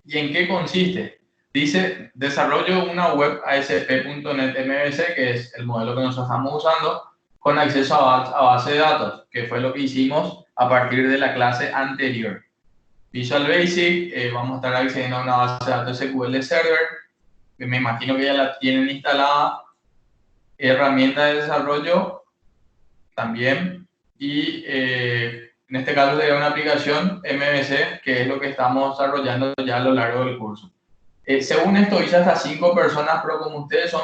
¿Y en qué consiste? Dice, desarrollo una web ASP.NET MVC, que es el modelo que nosotros estamos usando, con acceso a base de datos, que fue lo que hicimos a partir de la clase anterior. Visual Basic, vamos a estar accediendo a una base de datos SQL Server, que me imagino que ya la tienen instalada. Herramienta de desarrollo también. Y en este caso sería una aplicación MVC, que es lo que estamos desarrollando ya a lo largo del curso. Según esto, hice hasta 5 personas, pero como ustedes son,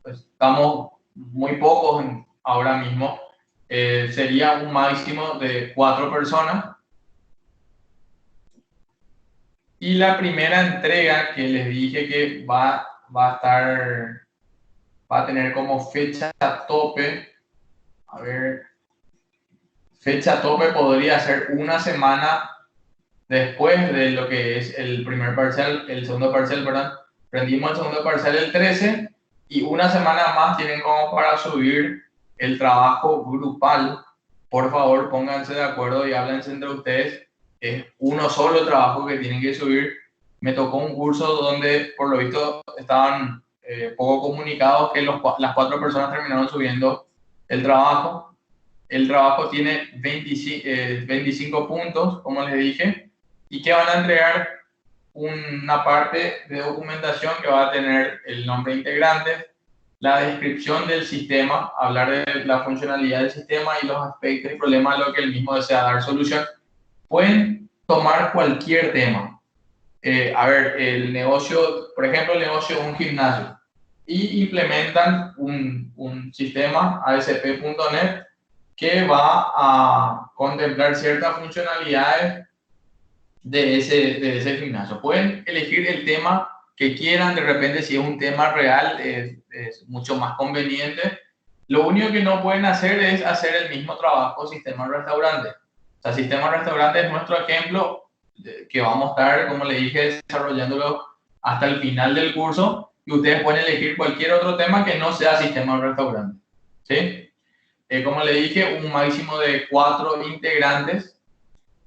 pues, estamos muy pocos ahora mismo, sería un máximo de 4 personas. Y la primera entrega que les dije que va a tener como fecha tope, a ver, fecha tope podría ser una semana después de lo que es el primer parcial, el segundo parcial, perdón. Rendimos el segundo parcial el 13 y una semana más tienen como para subir el trabajo grupal. Por favor, pónganse de acuerdo y háblense entre ustedes. Es uno solo trabajo que tienen que subir. Me tocó un curso donde, por lo visto, estaban poco comunicados que las 4 personas terminaron subiendo el trabajo. El trabajo tiene 25 puntos, como les dije, y que van a entregar una parte de documentación que va a tener el nombre de integrantes, la descripción del sistema, hablar de la funcionalidad del sistema y los aspectos y problemas a los que el mismo desea dar solución. Pueden tomar cualquier tema. A ver, el negocio, por ejemplo, el negocio de un gimnasio, y implementan un sistema ASP.NET que va a contemplar ciertas funcionalidades de ese gimnasio. Pueden elegir el tema que quieran, de repente si es un tema real es mucho más conveniente. Lo único que no pueden hacer es hacer el mismo trabajo sistema restaurante. O sea, sistema restaurante es nuestro ejemplo que vamos a estar, como le dije, desarrollándolo hasta el final del curso, y ustedes pueden elegir cualquier otro tema que no sea sistema restaurante, ¿sí? Como le dije, un máximo de 4 integrantes,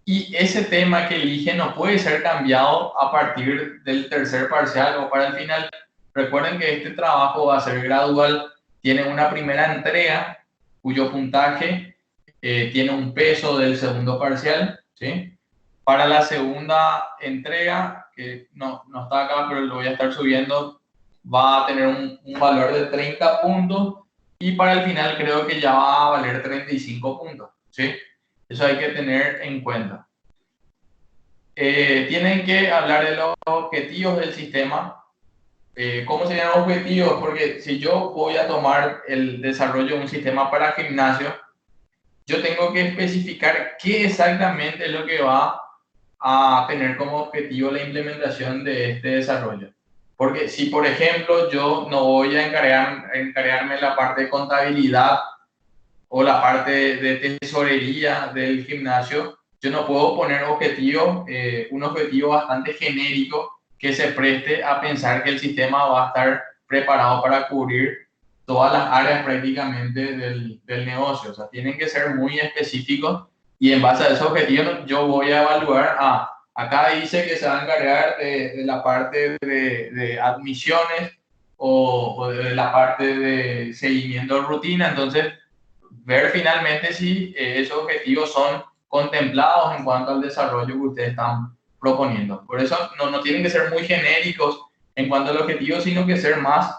y ese tema que elige no puede ser cambiado a partir del tercer parcial o para el final. Recuerden que este trabajo va a ser gradual, tiene una primera entrega cuyo puntaje tiene un peso del segundo parcial, ¿sí? Para la segunda entrega, que no está acá, pero lo voy a estar subiendo, va a tener un valor de 30 puntos. Y para el final creo que ya va a valer 35 puntos, ¿sí? Eso hay que tener en cuenta. Tienen que hablar de los objetivos del sistema. ¿Cómo se llaman objetivos? Porque si yo voy a tomar el desarrollo de un sistema para gimnasio, yo tengo que especificar qué exactamente es lo que va a tener como objetivo la implementación de este desarrollo. Porque si, por ejemplo, yo no voy a encargarme la parte de contabilidad o la parte de tesorería del gimnasio, yo no puedo poner un objetivo bastante genérico que se preste a pensar que el sistema va a estar preparado para cubrir todas las áreas prácticamente del negocio. O sea, tienen que ser muy específicos, y en base a esos objetivos yo voy a evaluar, acá dice que se va a encargar de la parte de admisiones o de la parte de seguimiento de rutina. Entonces, ver finalmente si esos objetivos son contemplados en cuanto al desarrollo que ustedes están proponiendo. Por eso no tienen que ser muy genéricos en cuanto al objetivo, sino que ser más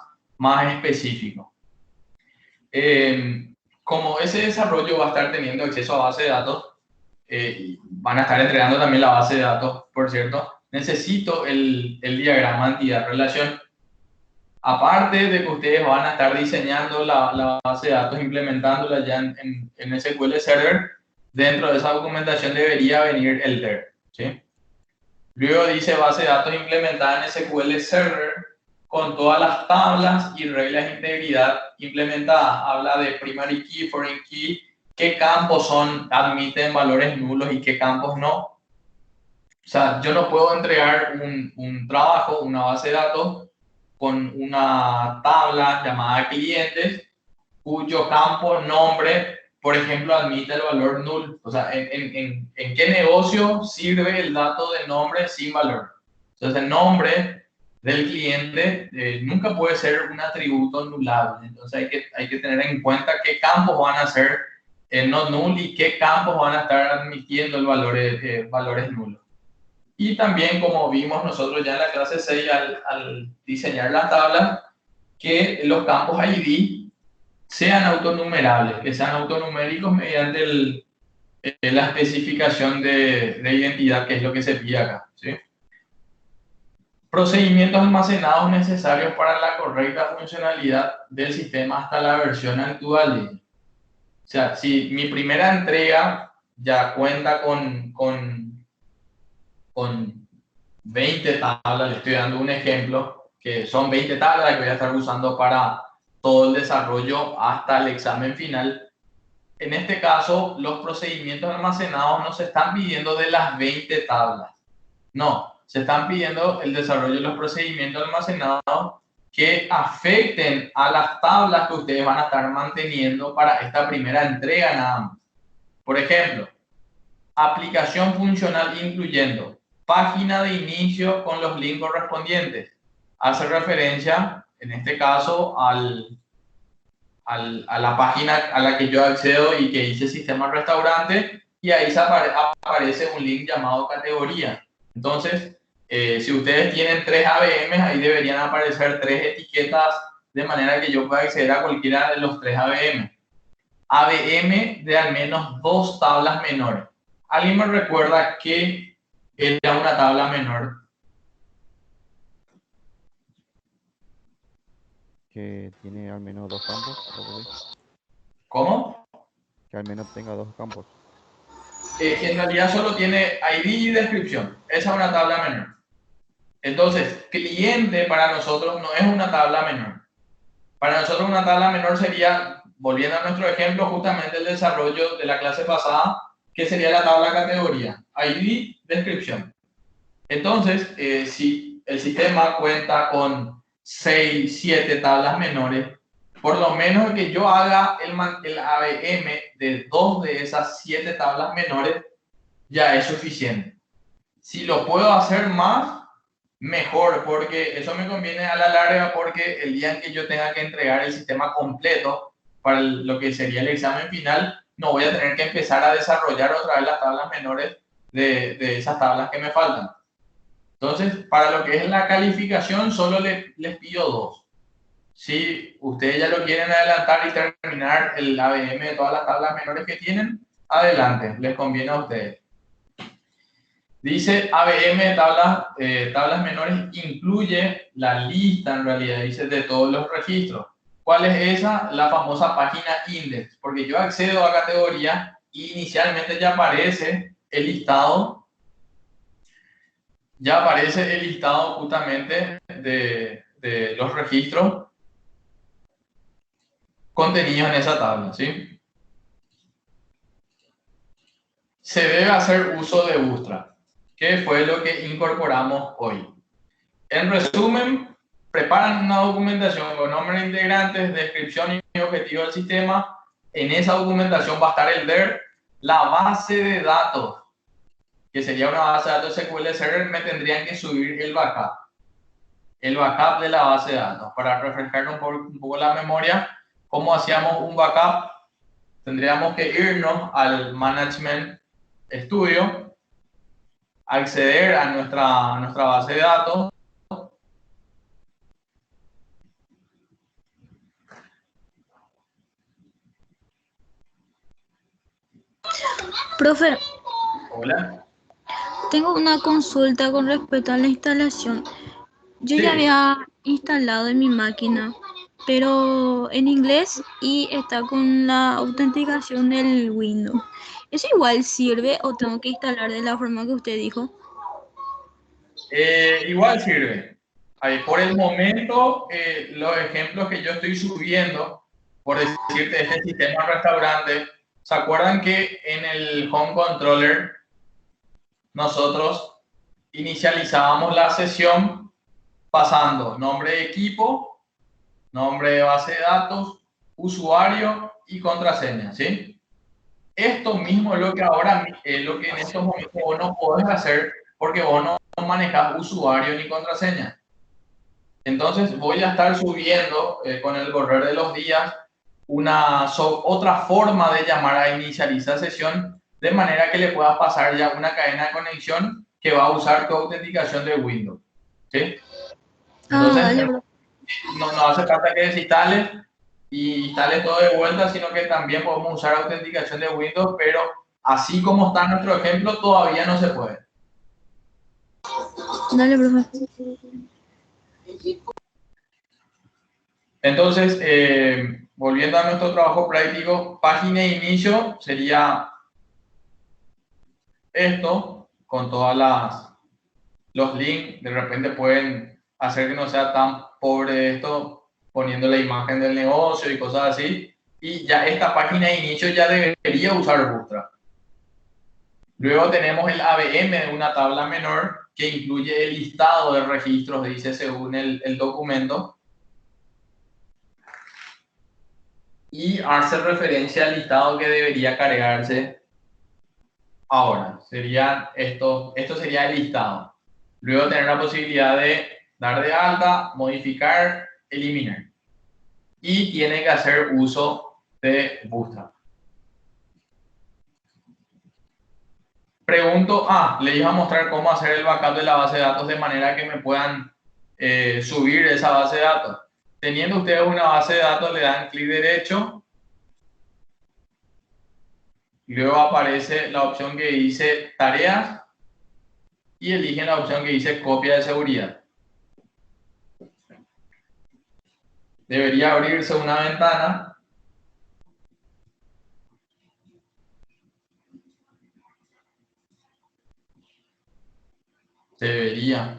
específicos. Como ese desarrollo va a estar teniendo acceso a base de datos, van a estar entregando también la base de datos, por cierto, necesito el diagrama entidad-relación. Aparte de que ustedes van a estar diseñando la base de datos, implementándola ya en SQL Server, dentro de esa documentación debería venir el DER, ¿sí? Luego dice base de datos implementada en SQL Server con todas las tablas y reglas de integridad implementadas. Habla de primary key, foreign key, qué campos admiten valores nulos y qué campos no. O sea, yo no puedo entregar un trabajo, una base de datos, con una tabla llamada clientes, cuyo campo nombre, por ejemplo, admite el valor null. O sea, ¿en qué negocio sirve el dato de nombre sin valor? Entonces, el nombre del cliente nunca puede ser un atributo nulable. Entonces, hay que tener en cuenta qué campos van a ser no null y qué campos van a estar admitiendo el valores nulos. Y también, como vimos nosotros ya en la clase 6 al diseñar las tablas, que los campos ID sean autonumerables, que sean autonuméricos mediante la especificación de identidad, que es lo que se pide acá, ¿sí? Procedimientos almacenados necesarios para la correcta funcionalidad del sistema hasta la versión actual. O sea, si mi primera entrega ya cuenta con 20 tablas, le estoy dando un ejemplo, que son 20 tablas que voy a estar usando para todo el desarrollo hasta el examen final. En este caso, los procedimientos almacenados no se están pidiendo de las 20 tablas. No, se están pidiendo el desarrollo de los procedimientos almacenados que afecten a las tablas que ustedes van a estar manteniendo para esta primera entrega nada más. Por ejemplo, aplicación funcional incluyendo página de inicio con los links correspondientes. Hace referencia, en este caso, a la página a la que yo accedo y que dice sistema restaurante, y ahí aparece un link llamado categoría. Entonces, si ustedes tienen 3 ABM, ahí deberían aparecer 3 etiquetas de manera que yo pueda acceder a cualquiera de los 3 ABM. ABM de al menos 2 tablas menores. ¿Alguien me recuerda qué era una tabla menor? Que tiene al menos 2 campos. ¿Cómo? Que al menos tenga 2 campos. En realidad solo tiene ID y descripción. Esa es una tabla menor. Entonces, cliente para nosotros no es una tabla menor. Para nosotros una tabla menor sería, volviendo a nuestro ejemplo, justamente el desarrollo de la clase pasada, que sería la tabla categoría, ID, descripción. Entonces, si el sistema cuenta con 6, 7 tablas menores, por lo menos que yo haga el ABM de 2 de esas 7 tablas menores, ya es suficiente. Si lo puedo hacer más, mejor, porque eso me conviene a la larga, porque el día en que yo tenga que entregar el sistema completo para lo que sería el examen final, no voy a tener que empezar a desarrollar otra vez las tablas menores de esas tablas que me faltan. Entonces, para lo que es la calificación, solo les pido 2. Si ustedes ya lo quieren adelantar y terminar el ABM de todas las tablas menores que tienen, adelante, les conviene a ustedes. Dice ABM de tablas menores, incluye la lista en realidad, dice, de todos los registros. ¿Cuál es esa? La famosa página index, porque yo accedo a categoría y inicialmente ya aparece el listado, justamente de los registros contenidos en esa tabla, ¿sí? Se debe hacer uso de Bootstrap, que fue lo que incorporamos hoy. En resumen, preparan una documentación con nombres de integrantes, descripción y objetivo del sistema. En esa documentación va a estar el DER, la base de datos, que sería una base de datos SQL Server. Me tendrían que subir el backup de la base de datos. Para refrescar un poco la memoria, ¿cómo hacíamos un backup? Tendríamos que irnos al Management Studio, acceder a nuestra base de datos. Profe, Hola. tengo una consulta con respecto a la instalación. Yo Sí. ya había instalado en mi máquina, pero en inglés y está con la autenticación del Windows. ¿Eso igual sirve o tengo que instalar de la forma que usted dijo? Igual sirve. Ahí, por el momento, los ejemplos que yo estoy subiendo, por decirte, este sistema restaurante, ¿se acuerdan que en el Home Controller nosotros inicializábamos la sesión pasando nombre de equipo, nombre de base de datos, usuario y contraseña, ¿sí? Esto mismo es lo que ahora, lo que en estos momentos vos no podés hacer porque vos no manejas usuario ni contraseña. Entonces voy a estar subiendo con el correr de los días otra forma de llamar a inicializar sesión de manera que le puedas pasar ya una cadena de conexión que va a usar tu autenticación de Windows, ¿sí? Entonces, Dale, bro. no hace falta que desinstales y instales todo de vuelta, sino que también podemos usar autenticación de Windows, pero así como está nuestro ejemplo, todavía no se puede. Dale, profe. Entonces, volviendo a nuestro trabajo práctico, página de inicio sería esto, con todas los links. De repente pueden hacer que no sea tan pobre esto, poniendo la imagen del negocio y cosas así. Y ya esta página de inicio ya debería usar Bootstrap. Luego tenemos el ABM de una tabla menor que incluye el listado de registros, dice según el documento. Y hace referencia al listado que debería cargarse ahora. Esto sería el listado. Luego tener la posibilidad de dar de alta, modificar, eliminar. Y tiene que hacer uso de Bootstrap. Pregunto, le iba a mostrar cómo hacer el backup de la base de datos de manera que me puedan subir esa base de datos. Teniendo ustedes una base de datos, le dan clic derecho. Luego aparece la opción que dice tareas y eligen la opción que dice copia de seguridad. Debería abrirse una ventana. Debería.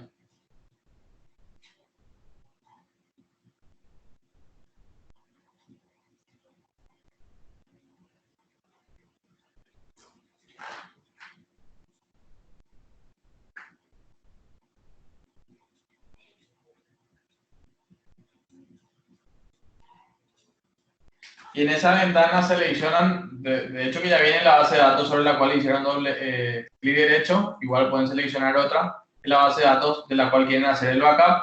Y en esa ventana seleccionan, de hecho que ya viene la base de datos sobre la cual hicieron doble clic derecho, igual pueden seleccionar otra, la base de datos de la cual quieren hacer el backup.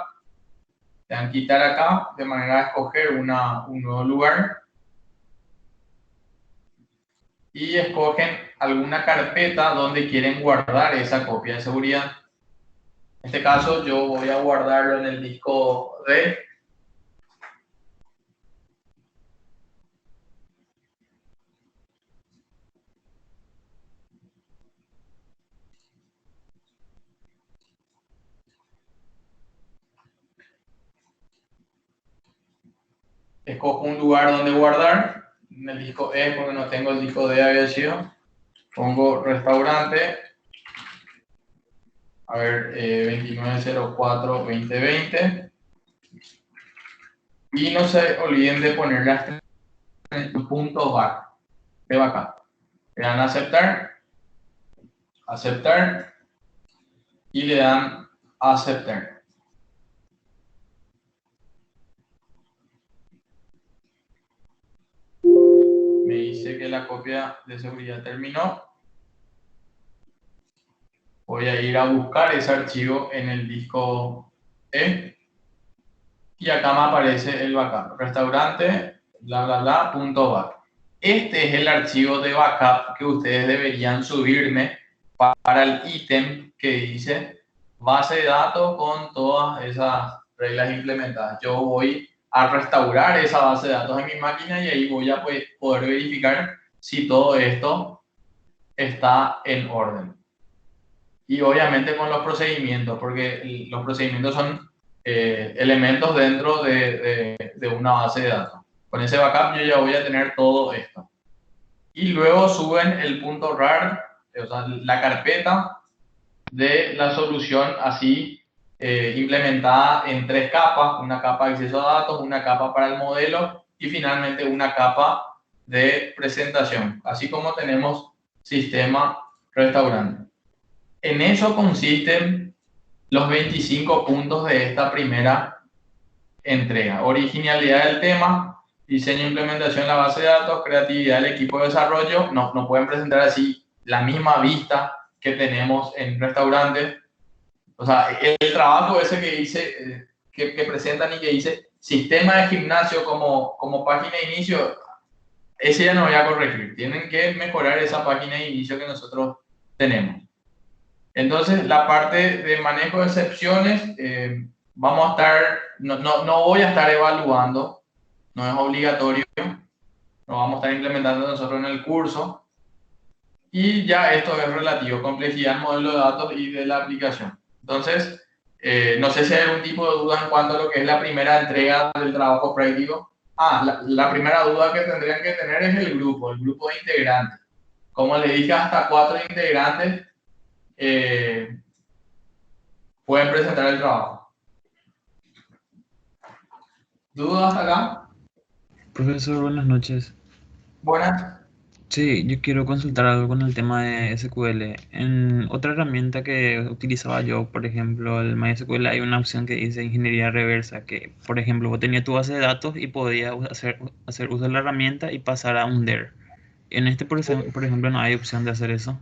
Le dan quitar acá, de manera a escoger un nuevo lugar. Y escogen alguna carpeta donde quieren guardar esa copia de seguridad. En este caso yo voy a guardarlo en el disco D. Escojo un lugar donde guardar, en el disco E porque no tengo el disco D había sido. Pongo restaurante, a ver, 2904-2020. Y no se olviden de poner la punto back, de backup. Le dan a aceptar, aceptar y le dan a aceptar. Me dice que la copia de seguridad terminó. Voy a ir a buscar ese archivo en el disco E. Y acá me aparece el backup. Restaurante, bla, bla, bla, punto back. Este es el archivo de backup que ustedes deberían subirme para el ítem que dice base de datos con todas esas reglas implementadas. Yo voy a restaurar esa base de datos en mi máquina y ahí voy a poder verificar si todo esto está en orden. Y obviamente con los procedimientos, porque los procedimientos son elementos dentro de una base de datos. Con ese backup yo ya voy a tener todo esto. Y luego suben el punto .rar, o sea, la carpeta de la solución así implementada en 3 capas, una capa de acceso a datos, una capa para el modelo y finalmente una capa de presentación, así como tenemos sistema restaurante. En eso consisten los 25 puntos de esta primera entrega. Originalidad del tema, diseño e implementación de la base de datos, creatividad del equipo de desarrollo. No pueden presentar así la misma vista que tenemos en restaurantes. O sea, el trabajo ese que hice, que presentan y que dice sistema de gimnasio como página de inicio, ese ya no voy a corregir. Tienen que mejorar esa página de inicio que nosotros tenemos. Entonces, la parte de manejo de excepciones, vamos a estar, no voy a estar evaluando, no es obligatorio, lo vamos a estar implementando nosotros en el curso. Y ya esto es relativo, complejidad del modelo de datos y de la aplicación. Entonces, no sé si hay algún tipo de duda en cuanto a lo que es la primera entrega del trabajo práctico. La primera duda que tendrían que tener es el grupo de integrantes. Como les dije, hasta 4 integrantes pueden presentar el trabajo. ¿Dudas hasta acá? Profesor, buenas noches. Buenas. Sí, yo quiero consultar algo con el tema de SQL. En otra herramienta que utilizaba yo, por ejemplo, el MySQL, hay una opción que dice ingeniería reversa, que, por ejemplo, vos tenías tu base de datos y podías hacer uso de la herramienta y pasar a un DER. En este, por ejemplo, no hay opción de hacer eso.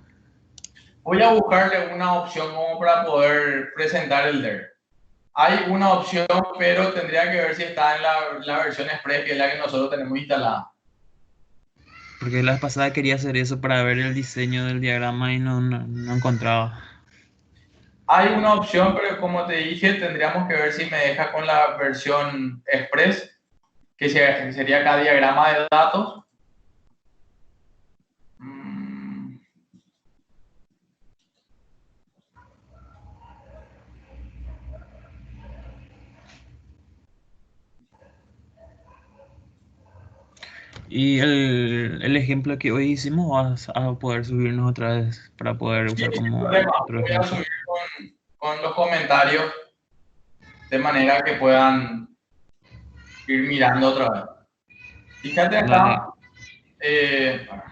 Voy a buscarle una opción como para poder presentar el DER. Hay una opción, pero tendría que ver si está en la versión Express, que es la que nosotros tenemos instalada. Porque la vez pasada quería hacer eso para ver el diseño del diagrama y no encontraba. Hay una opción, pero como te dije, tendríamos que ver si me deja con la versión Express, que sería acá diagrama de datos. Y el ejemplo que hoy hicimos, vas a poder subirnos otra vez para poder usar como Problema. otro Voy a ejemplo. subir con los comentarios de manera que puedan ir mirando otra vez. Fíjate Dale. acá,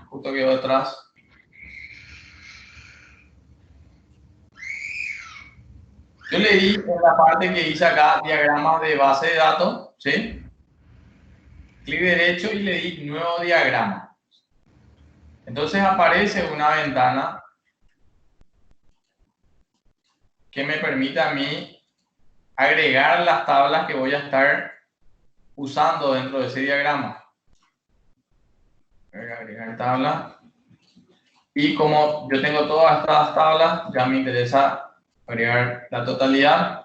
justo quedó atrás. Yo le di en la parte que dice acá, diagramas de base de datos, ¿sí? Clic derecho y le di nuevo diagrama. Entonces aparece una ventana que me permite a mí agregar las tablas que voy a estar usando dentro de ese diagrama. Agregar tabla. Y como yo tengo todas estas tablas, ya me interesa agregar la totalidad.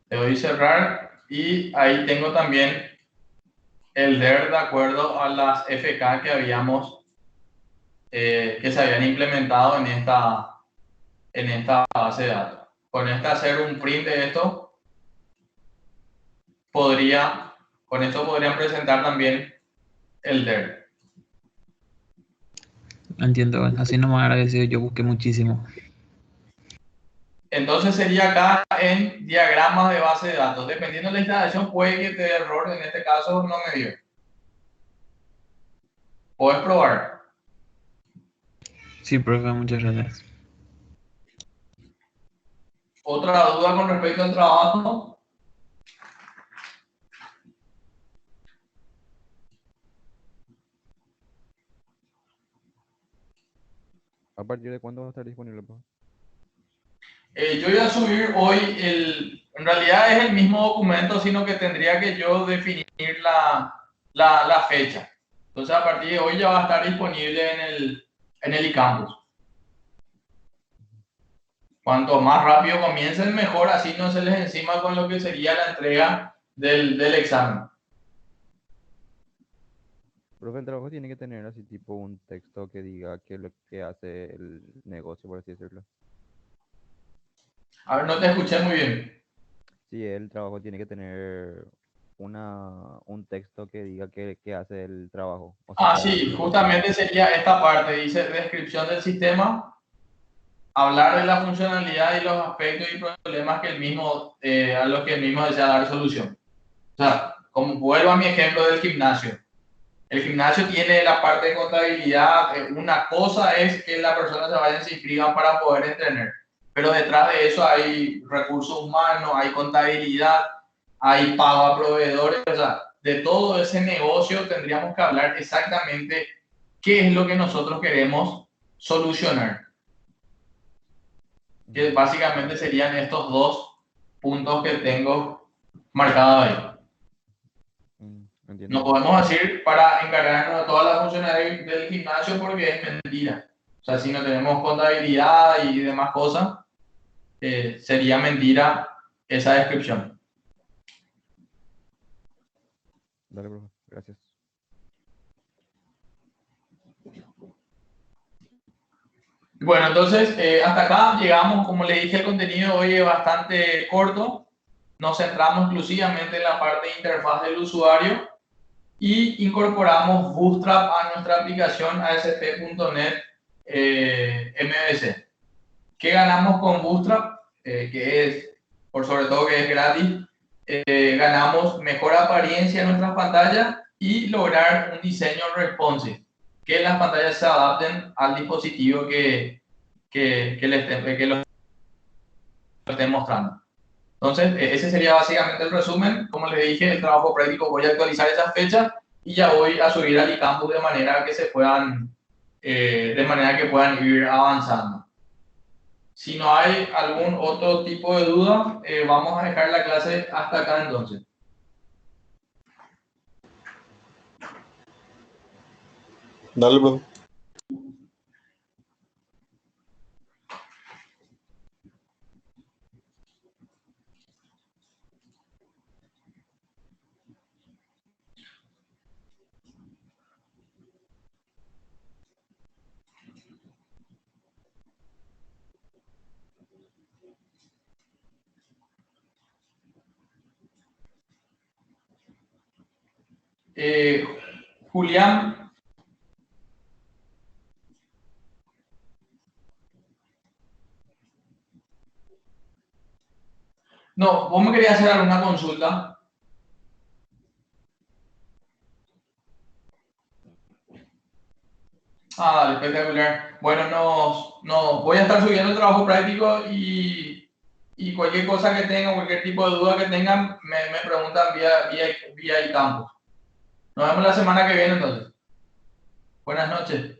Le doy cerrar y ahí tengo también el DER de acuerdo a las FK que habíamos, que se habían implementado en esta base de datos. Con hacer un print de esto, con esto podrían presentar también el DER. Entiendo, así no me agradecido, yo busqué muchísimo. Entonces sería acá en diagramas de base de datos. Dependiendo de la instalación, puede que te dé error. En este caso no me dio. Puedes probar. Sí, profe, muchas gracias. ¿Otra duda con respecto al trabajo? ¿A partir de cuándo va a estar disponible, pues? Yo voy a subir hoy en realidad es el mismo documento, sino que tendría que yo definir la fecha. Entonces a partir de hoy ya va a estar disponible en el eCampus. Cuanto más rápido comiencen, mejor, así no se les encima con lo que sería la entrega del examen. Profe, el trabajo tiene que tener así tipo un texto que diga qué es lo que hace el negocio, por así decirlo. A ver, no te escuché muy bien. Sí, el trabajo tiene que tener un texto que diga qué hace el trabajo. O sea, Sí, justamente sería esta parte, dice descripción del sistema, hablar de la funcionalidad y los aspectos y problemas que a los que el mismo desea dar solución. O sea, como vuelvo a mi ejemplo del gimnasio. El gimnasio tiene la parte de contabilidad. Una cosa es que la persona se vaya y se inscriban para poder entrenar, pero detrás de eso hay recursos humanos, hay contabilidad, hay pago a proveedores. O sea, de todo ese negocio tendríamos que hablar exactamente qué es lo que nosotros queremos solucionar. Que básicamente serían estos dos puntos que tengo marcados ahí. Entiendo. No podemos decir para encargarnos de toda la funcionalidad del gimnasio porque es mentira. O sea, si no tenemos contabilidad y demás cosas, sería mentira esa descripción. Dale, profe. Gracias. Bueno, entonces hasta acá llegamos. Como le dije, el contenido hoy es bastante corto. Nos centramos exclusivamente en la parte de interfaz del usuario y incorporamos Bootstrap a nuestra aplicación ASP.NET MVC. ¿Qué ganamos con Bootstrap? Que es, por sobre todo que es gratis. Ganamos mejor apariencia en nuestras pantallas y lograr un diseño responsive, que las pantallas se adapten al dispositivo que lo estén mostrando. Entonces, ese sería básicamente el resumen. Como les dije, el trabajo práctico voy a actualizar esas fechas y ya voy a subir al eCampus de manera que puedan ir avanzando. Si no hay algún otro tipo de duda, vamos a dejar la clase hasta acá entonces. Dale, profe. Julián. No, vos me querías hacer alguna consulta. Dale, espectacular. Bueno, voy a estar subiendo el trabajo práctico y cualquier cosa que tengan, cualquier tipo de duda que tengan, me preguntan vía eCampus. Nos vemos la semana que viene entonces. Buenas noches.